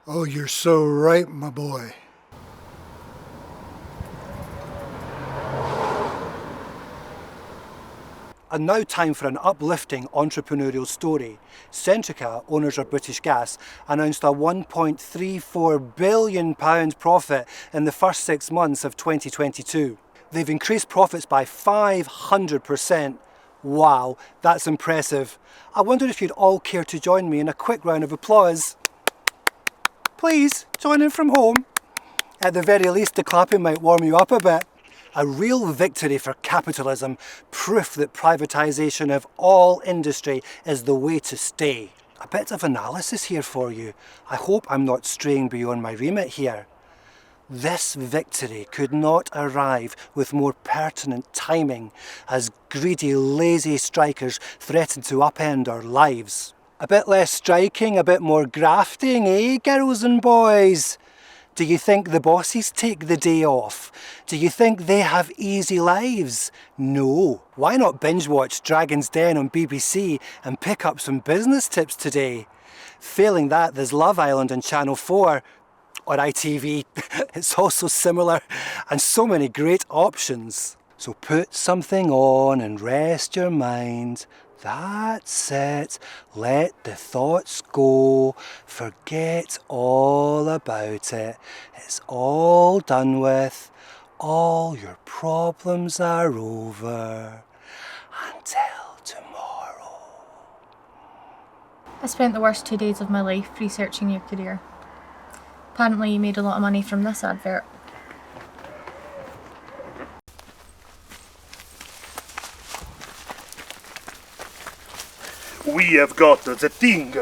Oh, you're so right, my boy. And now time for an uplifting entrepreneurial story. Centrica, owners of British Gas, announced a £1.34 billion profit in the first 6 months of 2022. They've increased profits by 500%. Wow, that's impressive. I wonder if you'd all care to join me in a quick round of applause. Please, join in from home. At the very least, the clapping might warm you up a bit. A real victory for capitalism, proof that privatisation of all industry is the way to stay. A bit of analysis here for you. I hope I'm not straying beyond my remit here. This victory could not arrive with more pertinent timing as greedy, lazy strikers threaten to upend our lives. A bit less striking, a bit more grafting, eh, girls and boys? Do you think the bosses take the day off? Do you think they have easy lives? No. Why not binge watch Dragon's Den on BBC and pick up some business tips today? Failing that, there's Love Island on Channel 4 or ITV. It's also similar and so many great options. So put something on and rest your mind. That's it. Let the thoughts go. Forget all about it. It's all done with. All your problems are over. Until tomorrow. I spent the worst 2 days of my life researching your career. Apparently you made a lot of money from this advert. We have got the thing.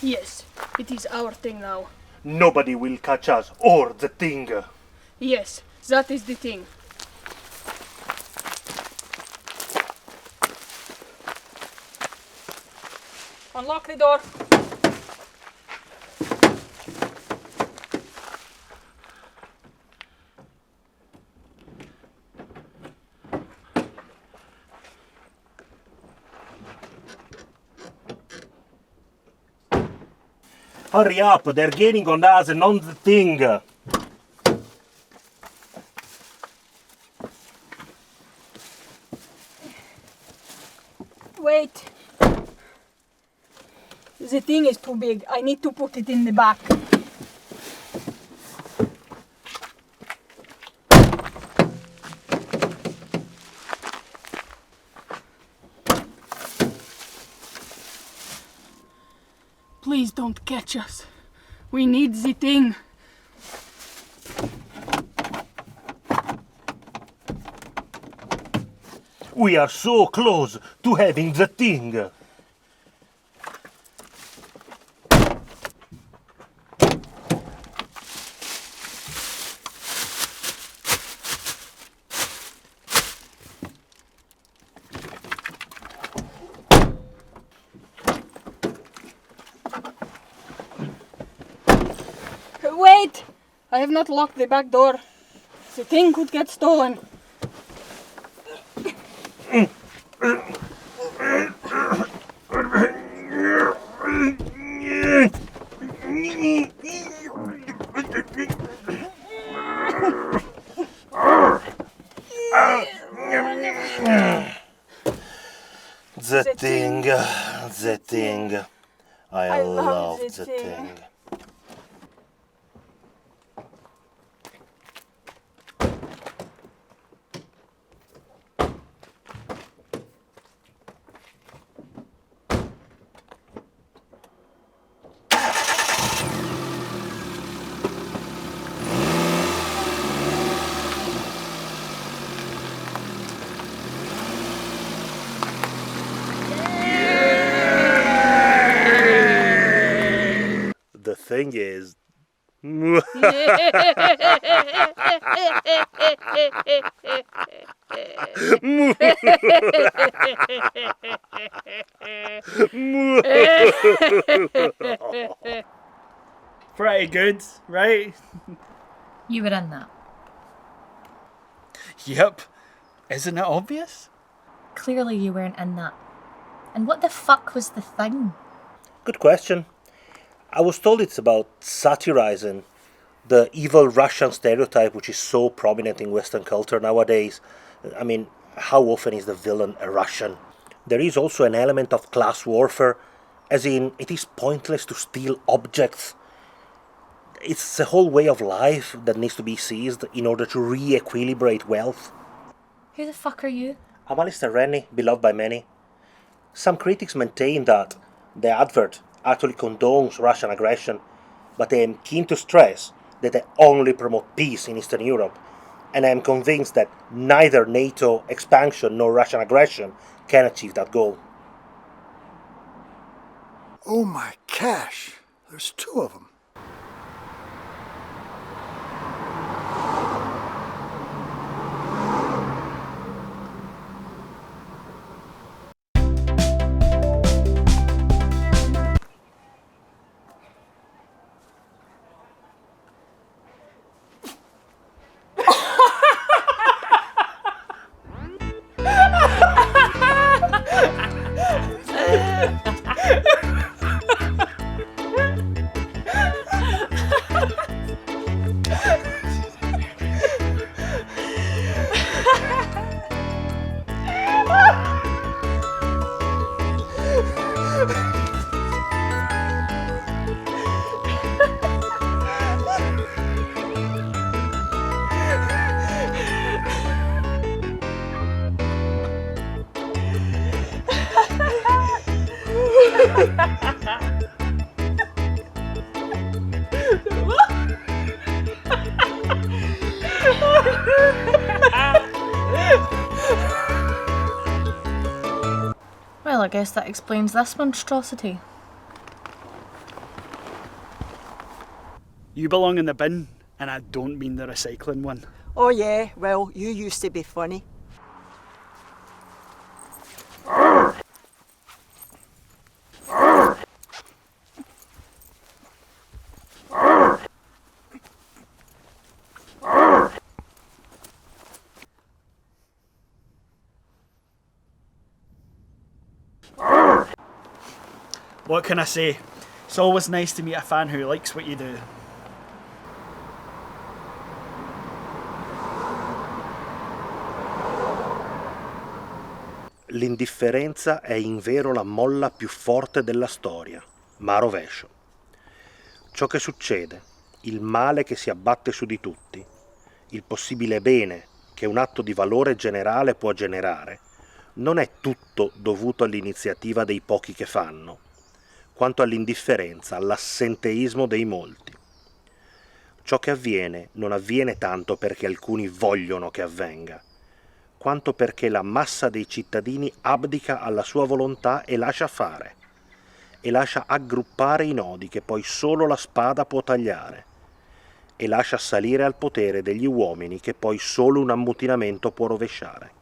Yes, it is our thing now. Nobody will catch us or the thing. Yes, that is the thing. Unlock the door. Hurry up, they're gaining on us and on the thing. Wait. The thing is too big. I need to put it in the back. Please don't catch us. We need the thing. We are so close to having the thing. Wait! I have not locked the back door. The thing could get stolen. The thing. I love the thing. thing is... Pretty good, right? You were in that. Yep. Isn't it obvious? Clearly you weren't in that. And what the fuck was the thing? Good question. I was told it's about satirizing the evil Russian stereotype which is so prominent in Western culture nowadays. I mean, how often is the villain a Russian? There is also an element of class warfare, as in it is pointless to steal objects. It's a whole way of life that needs to be seized in order to re-equilibrate wealth. Who the fuck are you? I'm Alastair Rennie, beloved by many. Some critics maintain that the advert actually condones Russian aggression, but I am keen to stress that they only promote peace in Eastern Europe, and I am convinced that neither NATO expansion nor Russian aggression can achieve that goal. Oh my cash, there's 2 of them. Well, I guess that explains this monstrosity. You belong in the bin, and I don't mean the recycling one. Oh yeah, well, you used to be funny. What can I say? It's always nice to meet a fan who likes what you do. L'indifferenza è invero la molla più forte della storia, ma a rovescio. Ciò che succede, il male che si abbatte su di tutti, il possibile bene che un atto di valore generale può generare, non è tutto dovuto all'iniziativa dei pochi che fanno, quanto all'indifferenza, all'assenteismo dei molti. Ciò che avviene non avviene tanto perché alcuni vogliono che avvenga, quanto perché la massa dei cittadini abdica alla sua volontà e lascia fare, e lascia aggruppare i nodi che poi solo la spada può tagliare, e lascia salire al potere degli uomini che poi solo un ammutinamento può rovesciare.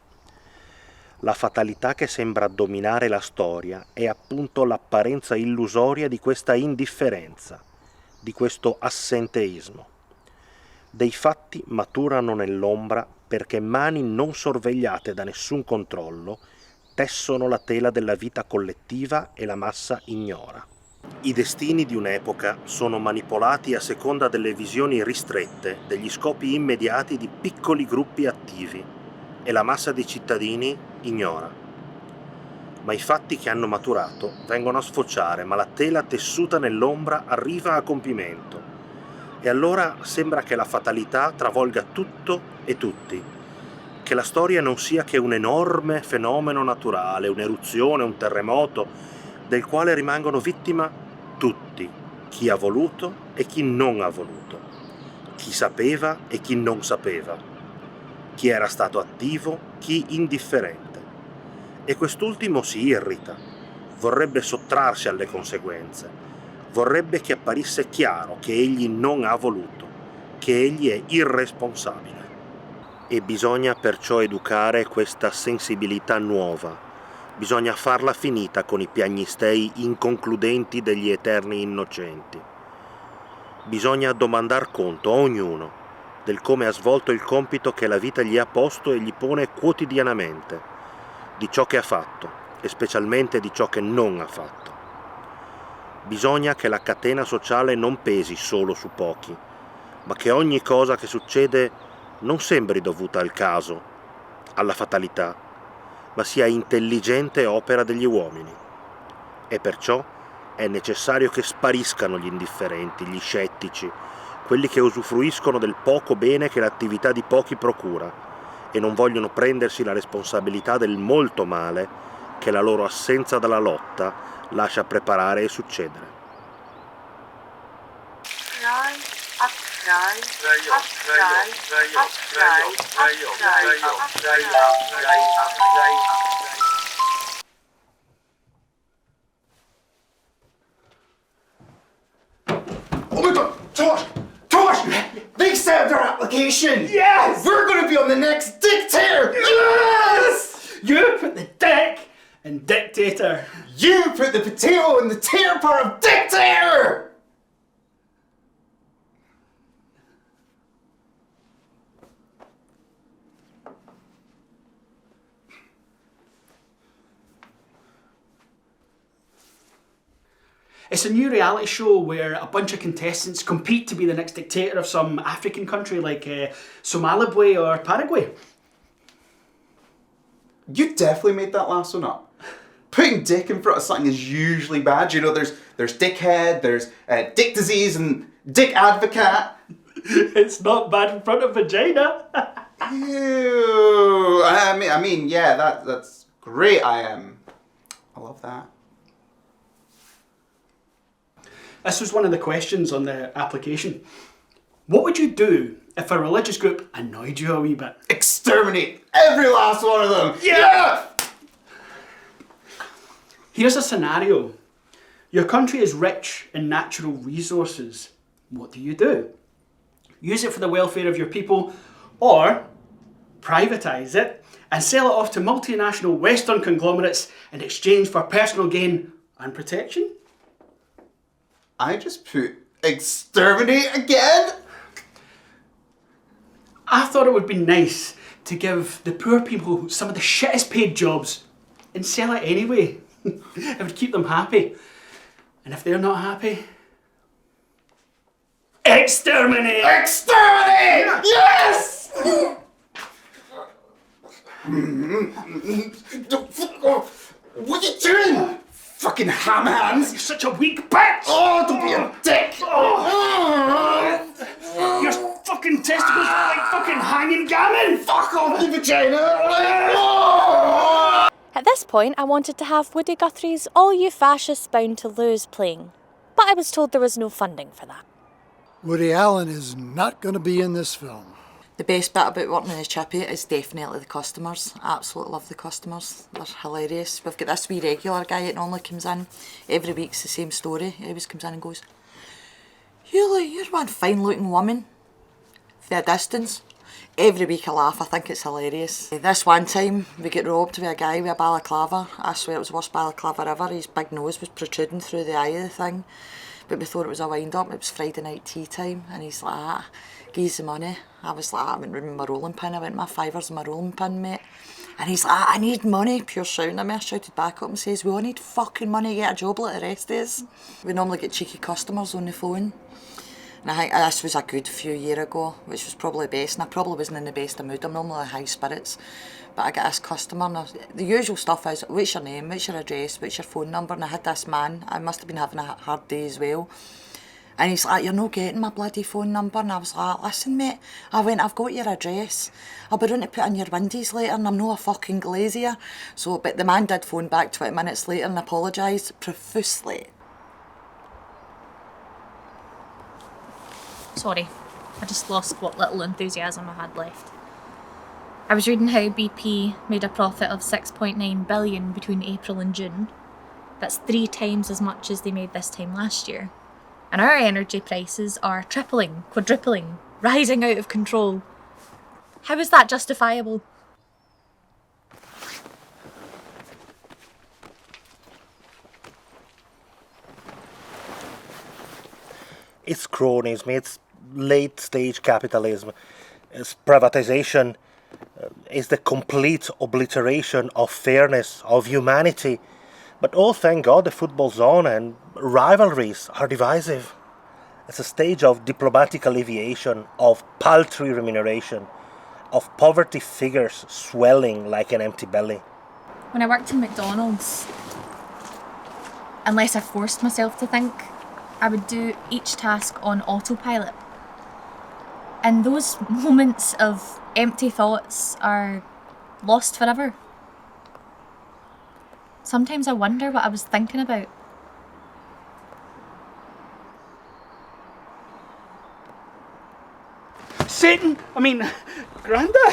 La fatalità che sembra dominare la storia è appunto l'apparenza illusoria di questa indifferenza, di questo assenteismo. Dei fatti maturano nell'ombra perché mani non sorvegliate da nessun controllo tessono la tela della vita collettiva e la massa ignora. I destini di un'epoca sono manipolati a seconda delle visioni ristrette, degli scopi immediati di piccoli gruppi attivi, e la massa dei cittadini ignora. Ma i fatti che hanno maturato vengono a sfociare, ma la tela tessuta nell'ombra arriva a compimento. E allora sembra che la fatalità travolga tutto e tutti, che la storia non sia che un enorme fenomeno naturale, un'eruzione, un terremoto, del quale rimangono vittima tutti, chi ha voluto e chi non ha voluto, chi sapeva e chi non sapeva, chi era stato attivo, chi indifferente. E quest'ultimo si irrita, vorrebbe sottrarsi alle conseguenze, Vorrebbe che apparisse chiaro che egli non ha voluto, che egli è irresponsabile. E bisogna perciò educare questa sensibilità nuova. Bisogna farla finita con i piagnistei inconcludenti degli eterni innocenti. Bisogna domandar conto a ognuno del come ha svolto il compito che la vita gli ha posto e gli pone quotidianamente, di ciò che ha fatto e specialmente di ciò che non ha fatto. Bisogna che la catena sociale non pesi solo su pochi, ma che ogni cosa che succede non sembri dovuta al caso, alla fatalità, ma sia intelligente opera degli uomini. E perciò è necessario che spariscano gli indifferenti, gli scettici, quelli che usufruiscono del poco bene che l'attività di pochi procura e non vogliono prendersi la responsabilità del molto male che la loro assenza dalla lotta lascia preparare e succedere. Oh my god! Tosh! They accepted our application! Yes! We're gonna be on the next Dictator! Yes! You put the dick in dictator. You put the potato in the tater part of Dictator! It's a new reality show where a bunch of contestants compete to be the next dictator of some African country like Zimbabwe or Paraguay. You definitely made that last one up. Putting dick in front of something is usually bad. You know, there's dickhead, there's dick disease, and dick advocate. It's not bad in front of vagina. Ew. I mean, yeah, that's great. I love that. This was one of the questions on the application. What would you do if a religious group annoyed you a wee bit? Exterminate every last one of them! Yeah! Here's a scenario. Your country is rich in natural resources. What do? Use it for the welfare of your people, or privatise it and sell it off to multinational Western conglomerates in exchange for personal gain and protection? I just put exterminate again? I thought it would be nice to give the poor people some of the shittest paid jobs and sell it anyway. It would keep them happy. And if they're not happy, exterminate! Exterminate! Yes! What are you doing? Fucking ham hands! You're such a weak bitch! Oh, don't be a dick! Your fucking testicles are like fucking hanging gammon! Fuck off, you vagina! At this point, I wanted to have Woody Guthrie's All You Fascists Bound to Lose playing, but I was told there was no funding for that. Woody Allen is not going to be in this film. The best bit about working in the chippy is definitely the customers. I absolutely love the customers. They're hilarious. We've got this wee regular guy that normally comes in. Every week's the same story. He always comes in and goes, You're one fine looking woman. For a distance. Every week I laugh, I think it's hilarious. This one time we get robbed with a guy with a balaclava. I swear it was the worst balaclava ever. His big nose was protruding through the eye of the thing. But we thought it was a wind up. It was Friday night tea time and he's like, give us the money. I was like, I went with my rolling pin. I went, my $5's my rolling pin, mate. And he's like, I need money. Pure shouting at me. I shouted back up and says, we all need fucking money to get a job like the rest of us. We normally get cheeky customers on the phone. And I think this was a good few years ago, which was probably best. And I probably wasn't in the best of mood. I'm normally in high spirits. But I get this customer and the usual stuff is, what's your name, what's your address, what's your phone number? And I had this man, I must have been having a hard day as well. And he's like, you're not getting my bloody phone number. And I was like, listen mate, I went, I've got your address. I'll be running to put in your windies later and I'm not a fucking glazier. So, but the man did phone back 20 minutes later and apologised profusely. Sorry, I just lost what little enthusiasm I had left. I was reading how BP made a profit of $6.9 billion between April and June. That's 3 times as much as they made this time last year. And our energy prices are tripling, quadrupling, rising out of control. How is that justifiable? It's cronyism, it's late-stage capitalism, it's privatization, it's the complete obliteration of fairness, of humanity. But oh, thank God the football's on and rivalries are divisive. It's a stage of diplomatic alleviation, of paltry remuneration, of poverty figures swelling like an empty belly. When I worked in McDonald's, unless I forced myself to think, I would do each task on autopilot. And those moments of empty thoughts are lost forever. Sometimes I wonder what I was thinking about. Satan! I mean, Granda,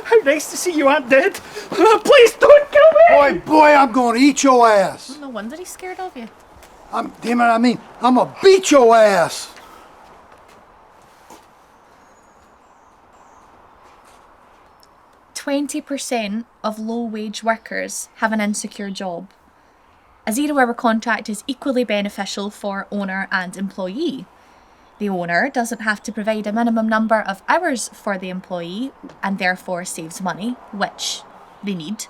how nice to see you aren't dead. Please don't kill me! Boy, I'm going to eat your ass. No wonder he's scared of you. I'm gonna beat your ass. %20 of low-wage workers have an insecure job. A zero-hour contract is equally beneficial for owner and employee. The owner doesn't have to provide a minimum number of hours for the employee and therefore saves money, which they need.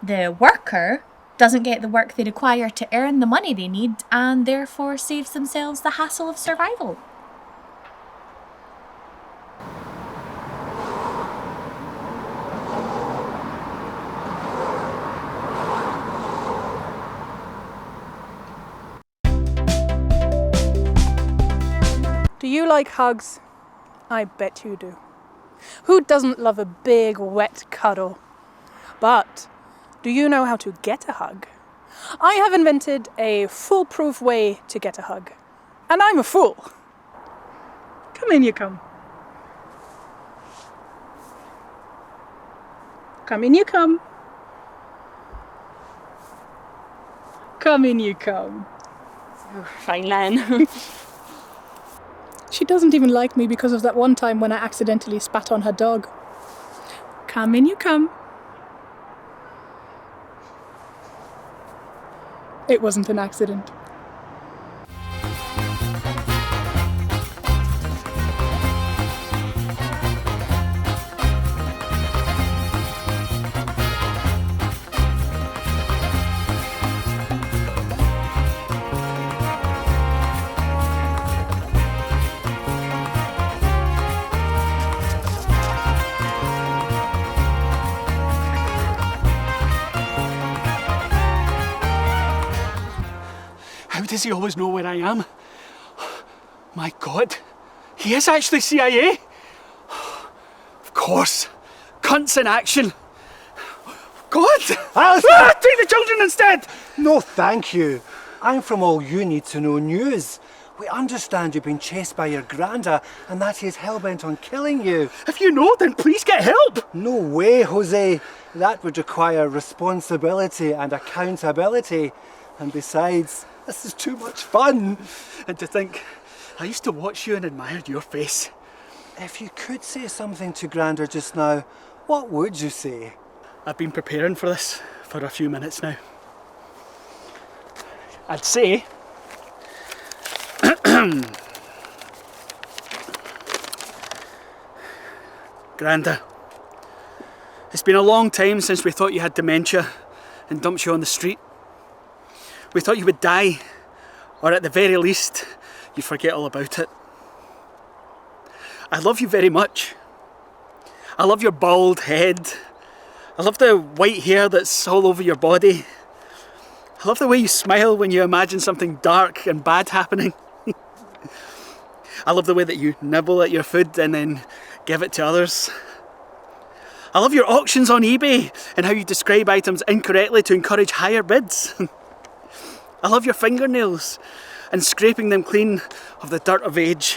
The worker doesn't get the work they require to earn the money they need and therefore saves themselves the hassle of survival. Do you like hugs? I bet you do. Who doesn't love a big, wet cuddle? But do you know how to get a hug? I have invented a foolproof way to get a hug. And I'm a fool. Come in, you come. Come in, you come. Come in, you come. Oh, fine then. She doesn't even like me because of that one time when I accidentally spat on her dog. Come in, you come. It wasn't an accident. How does he always know where I am? My God, he is actually CIA? Of course, cunts in action. God! Alastair! Take the children instead! No, thank you. I'm from All You Need to Know News. We understand you've been chased by your granda and that he's hell-bent on killing you. If you know, then please get help! No way, Jose. That would require responsibility and accountability. And besides, this is too much fun. And to think, I used to watch you and admired your face. If you could say something to Granda just now, what would you say? I've been preparing for this for a few minutes now. I'd say... Granda, it's been a long time since we thought you had dementia and dumped you on the street. We thought you would die, or at the very least, you'd forget all about it. I love you very much. I love your bald head. I love the white hair that's all over your body. I love the way you smile when you imagine something dark and bad happening. I love the way that you nibble at your food and then give it to others. I love your auctions on eBay and how you describe items incorrectly to encourage higher bids. I love your fingernails and scraping them clean of the dirt of age.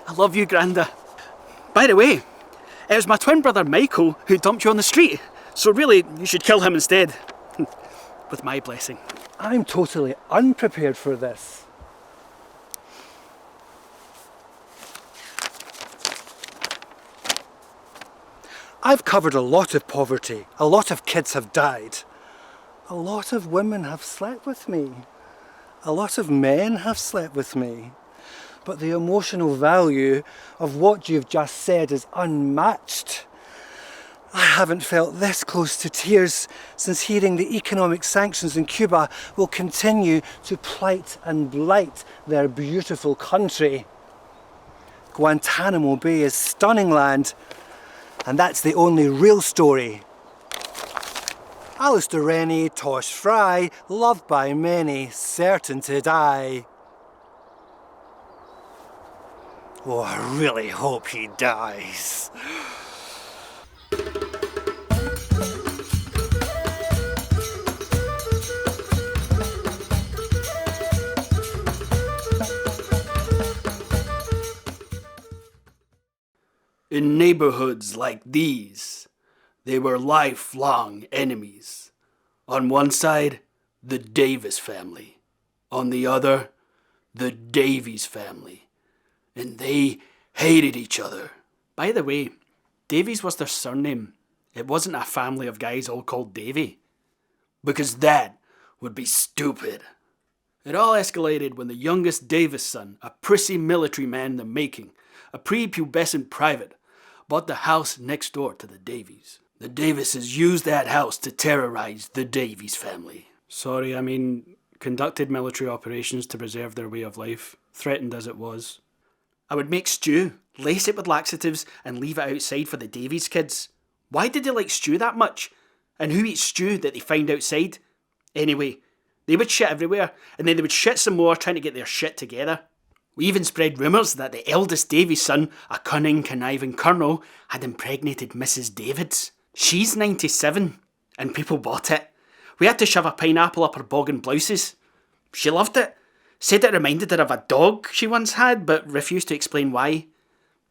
I love you, Granda. By the way, it was my twin brother Michael who dumped you on the street, so really you should kill him instead. With my blessing. I'm totally unprepared for this. I've covered a lot of poverty. A lot of kids have died. A lot of women have slept with me. A lot of men have slept with me. But the emotional value of what you've just said is unmatched. I haven't felt this close to tears since hearing the economic sanctions in Cuba will continue to plight and blight their beautiful country. Guantanamo Bay is stunning land, and that's the only real story. Alastair Rennie, Tosh Fry, loved by many, certain to die. Oh, I really hope he dies. In neighborhoods like these, they were lifelong enemies. On one side, the Davis family. On the other, the Davies family. And they hated each other. By the way, Davies was their surname. It wasn't a family of guys all called Davy. Because that would be stupid. It all escalated when the youngest Davis son, a prissy military man in the making, a prepubescent private, bought the house next door to the Davies. The Davises used that house to terrorize the Davies family. Conducted military operations to preserve their way of life, threatened as it was. I would make stew, lace it with laxatives, and leave it outside for the Davies kids. Why did they like stew that much? And who eats stew that they find outside? Anyway, they would shit everywhere, and then they would shit some more trying to get their shit together. We even spread rumours that the eldest Davies son, a cunning, conniving colonel, had impregnated Mrs. Davids. She's 97, and people bought it. We had to shove a pineapple up her boggin blouses. She loved it. Said it reminded her of a dog she once had, but refused to explain why.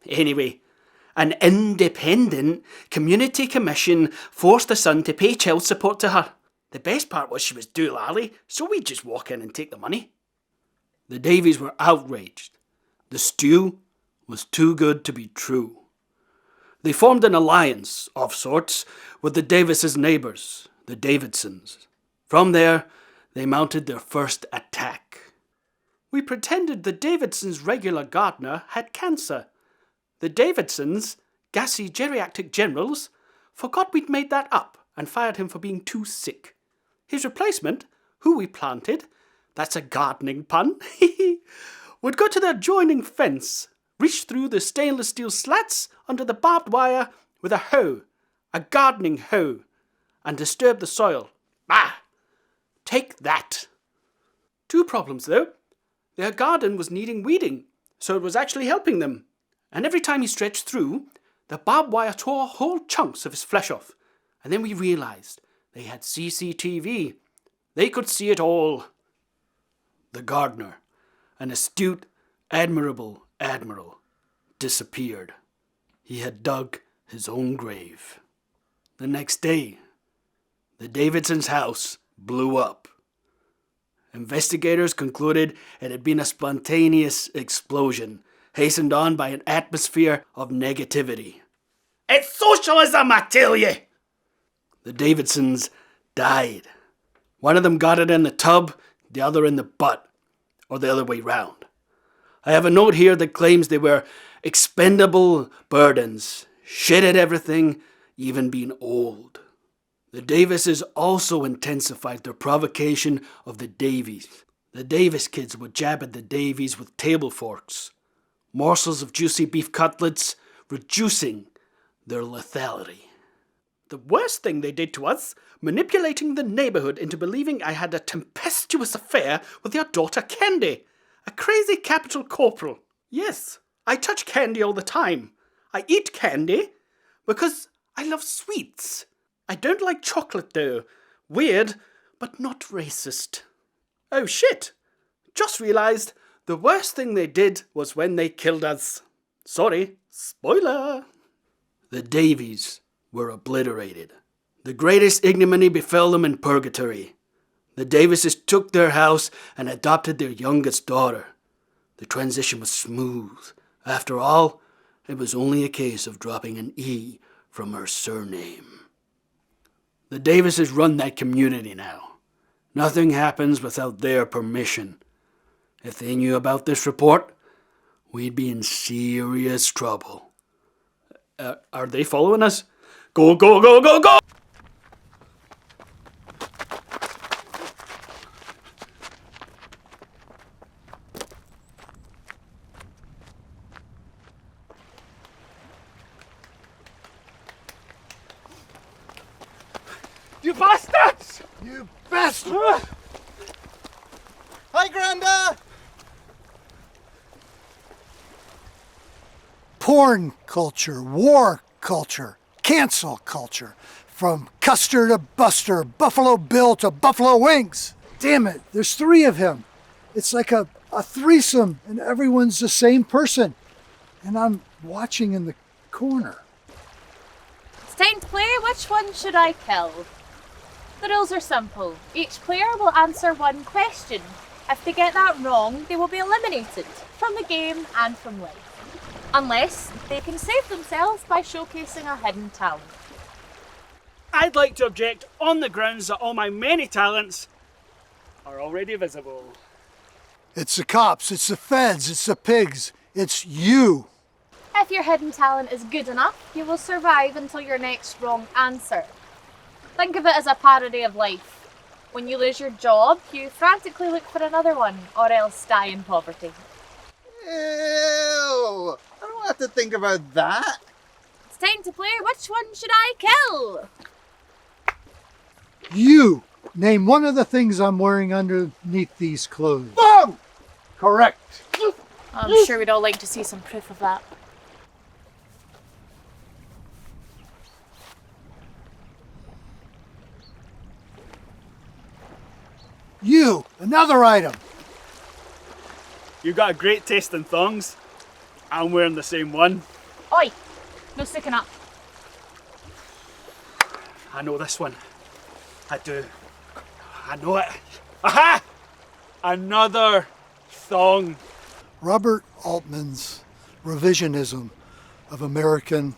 Anyway, an independent community commission forced the son to pay child support to her. The best part was she was doolally, so we'd just walk in and take the money. The Davies were outraged. The stew was too good to be true. They formed an alliance, of sorts, with the Davises' neighbours, the Davidsons. From there, they mounted their first attack. We pretended the Davidsons' regular gardener had cancer. The Davidsons, gassy geriatric generals, forgot we'd made that up and fired him for being too sick. His replacement, who we planted, that's a gardening pun, would go to the adjoining fence, reach through the stainless steel slats under the barbed wire with a hoe, a gardening hoe, and disturb the soil. Ah! Take that! 2 problems though. Their garden was needing weeding, so it was actually helping them. And every time he stretched through, the barbed wire tore whole chunks of his flesh off. And then we realised they had CCTV. They could see it all. The gardener, an astute, admirable admiral, disappeared. He had dug his own grave. The next day, the Davidsons' house blew up. Investigators concluded it had been a spontaneous explosion, hastened on by an atmosphere of negativity. It's socialism, I tell you! The Davidsons died. One of them got it in the tub, the other in the butt, or the other way round. I have a note here that claims they were expendable burdens, shit at everything, even being old. The Davises also intensified their provocation of the Davies. The Davis kids would jab at the Davies with table forks, morsels of juicy beef cutlets, reducing their lethality. The worst thing they did to us, manipulating the neighbourhood into believing I had a tempestuous affair with your daughter Candy, a crazy capital corporal. Yes, I touch candy all the time. I eat candy because I love sweets. I don't like chocolate though. Weird, but not racist. Oh shit! Just realised the worst thing they did was when they killed us. Sorry, spoiler! The Davies were obliterated. The greatest ignominy befell them in purgatory. The Davises took their house and adopted their youngest daughter. The transition was smooth. After all, it was only a case of dropping an E from her surname. The Davises run that community now. Nothing happens without their permission. If they knew about this report, we'd be in serious trouble. Are they following us? Go, go, go, go, go! You bastards! You bastard! Hi, Granda! Porn culture, war culture, cancel culture. From Custer to Buster, Buffalo Bill to Buffalo Wings. Damn it, there's 3 of him. It's like a threesome and everyone's the same person. And I'm watching in the corner. It's time to play Which One Should I Kill? The rules are simple. Each player will answer one question. If they get that wrong, they will be eliminated from the game and from life. Unless they can save themselves by showcasing a hidden talent. I'd like to object on the grounds that all my many talents are already visible. It's the cops, it's the feds, it's the pigs, it's you. If your hidden talent is good enough, you will survive until your next wrong answer. Think of it as a parody of life. When you lose your job, you frantically look for another one, or else die in poverty. Ew! I don't have to think about that. It's time to play Which One Should I Kill? You! Name one of the things I'm wearing underneath these clothes. Wrong! Correct. I'm sure we'd all like to see some proof of that. You! Another item. You got a great taste in thongs. I'm wearing the same one. Oi! No sticking up. I know this one. I do. I know it. Aha! Another thong. Robert Altman's revisionism of American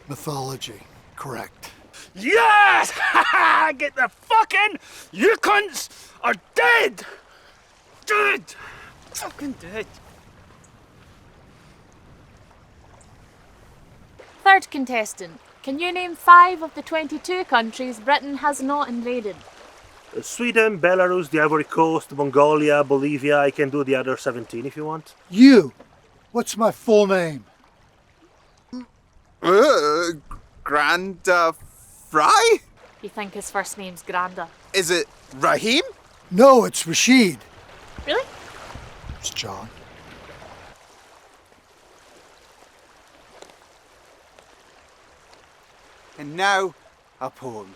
mythology. Correct. Yes! Get the fucking... You cunts are dead! Dead! Fucking dead. Third contestant. Can you name 5 of the 22 countries Britain has not invaded? Sweden, Belarus, the Ivory Coast, Mongolia, Bolivia. I can do the other 17 if you want. You! What's my full name? Granda Fry? You think his first name's Granda? Is it Raheem? No, it's Rashid. Really? It's John. And now, a poem.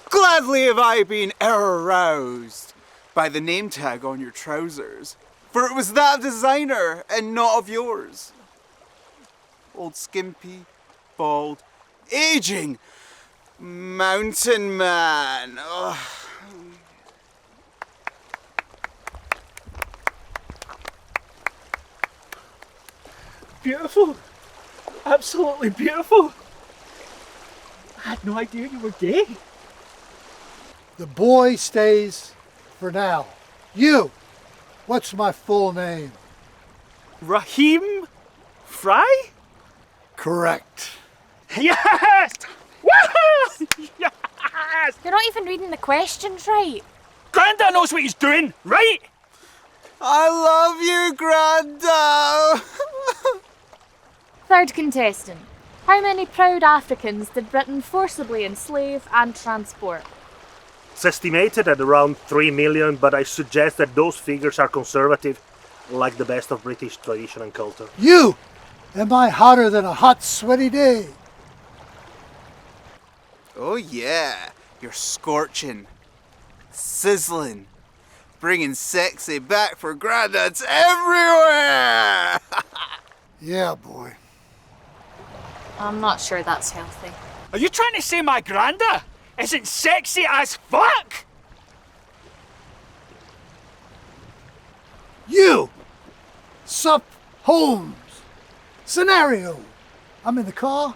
Gladly have I been aroused by the name tag on your trousers, for it was that of designer and not of yours. Old skimpy, bald, aging, mountain man. Ugh. Beautiful. Absolutely beautiful. I had no idea you were gay. The boy stays for now. You! What's my full name? Raheem Fry? Correct. Yes! Woohoo! Yes! You're not even reading the questions right. Granda knows what he's doing, right? I love you, Granda! Third contestant. How many proud Africans did Britain forcibly enslave and transport? It's estimated at around 3 million, but I suggest that those figures are conservative, like the best of British tradition and culture. You! Am I hotter than a hot, sweaty day? Oh yeah, you're scorching, sizzling, bringing sexy back for granddads everywhere! Yeah, boy. I'm not sure that's healthy. Are you trying to say my Granda isn't sexy as fuck? You! Sup, Holmes? Scenario. I'm in the car.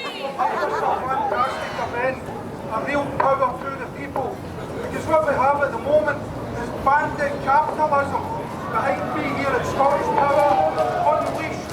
It's a fantastic event, a real power through the people. Because what we have at the moment is bandit capitalism behind me here at Scottish Power, unleashed.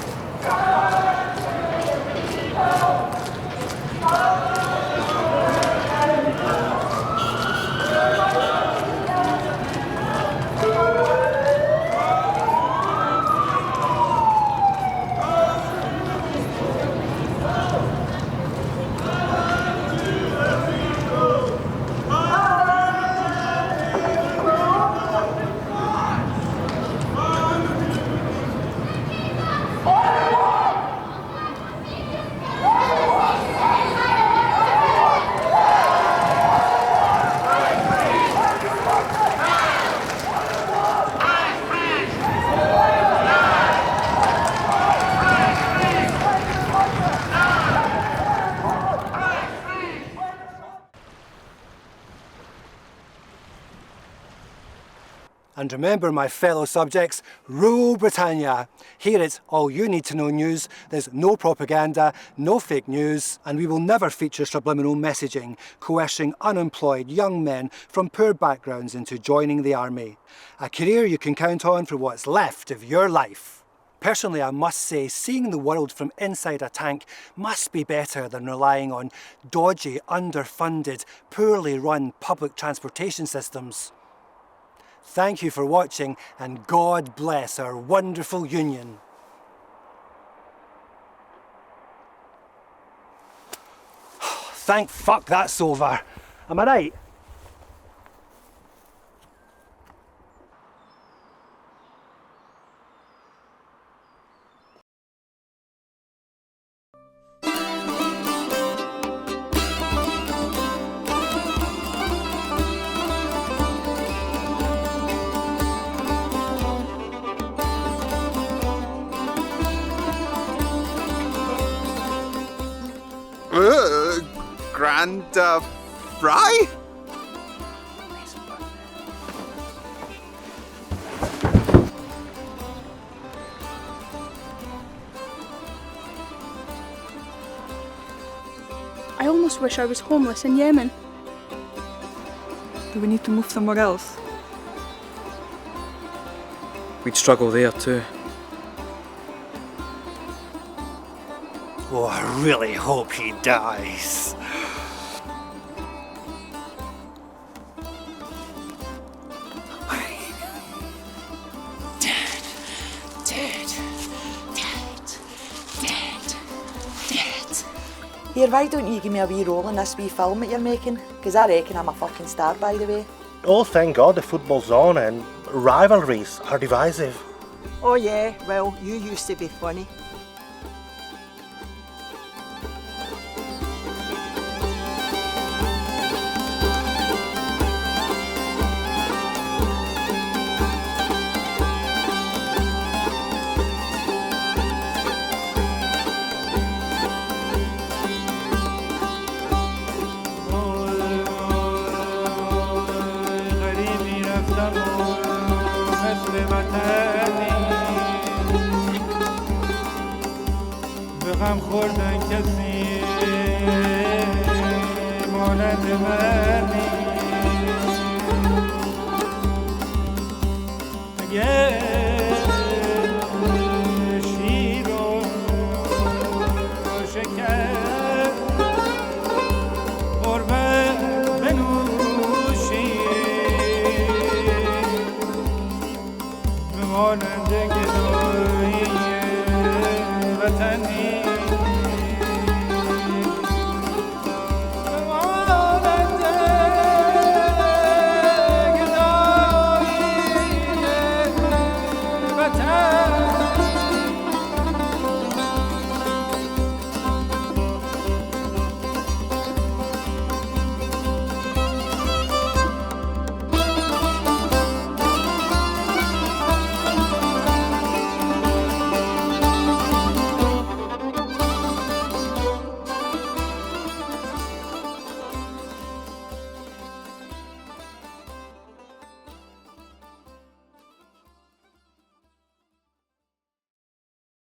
And remember, my fellow subjects, rule Britannia. Here it's all you need to know news. There's no propaganda, no fake news, and we will never feature subliminal messaging coercing unemployed young men from poor backgrounds into joining the army. A career you can count on for what's left of your life. Personally, I must say, seeing the world from inside a tank must be better than relying on dodgy, underfunded, poorly run public transportation systems. Thank you for watching, and God bless our wonderful union. Thank fuck that's over. Am I right? Granddad Fry? I almost wish I was homeless in Yemen. Do we need to move somewhere else? We'd struggle there too. Oh, I really hope he dies. Here, why don't you give me a wee role in this wee film that you're making? Because I reckon I'm a fucking star, by the way. Oh, thank God the football's on and rivalries are divisive. Oh yeah, well, you used to be funny. غم خوردن کسی مانند منی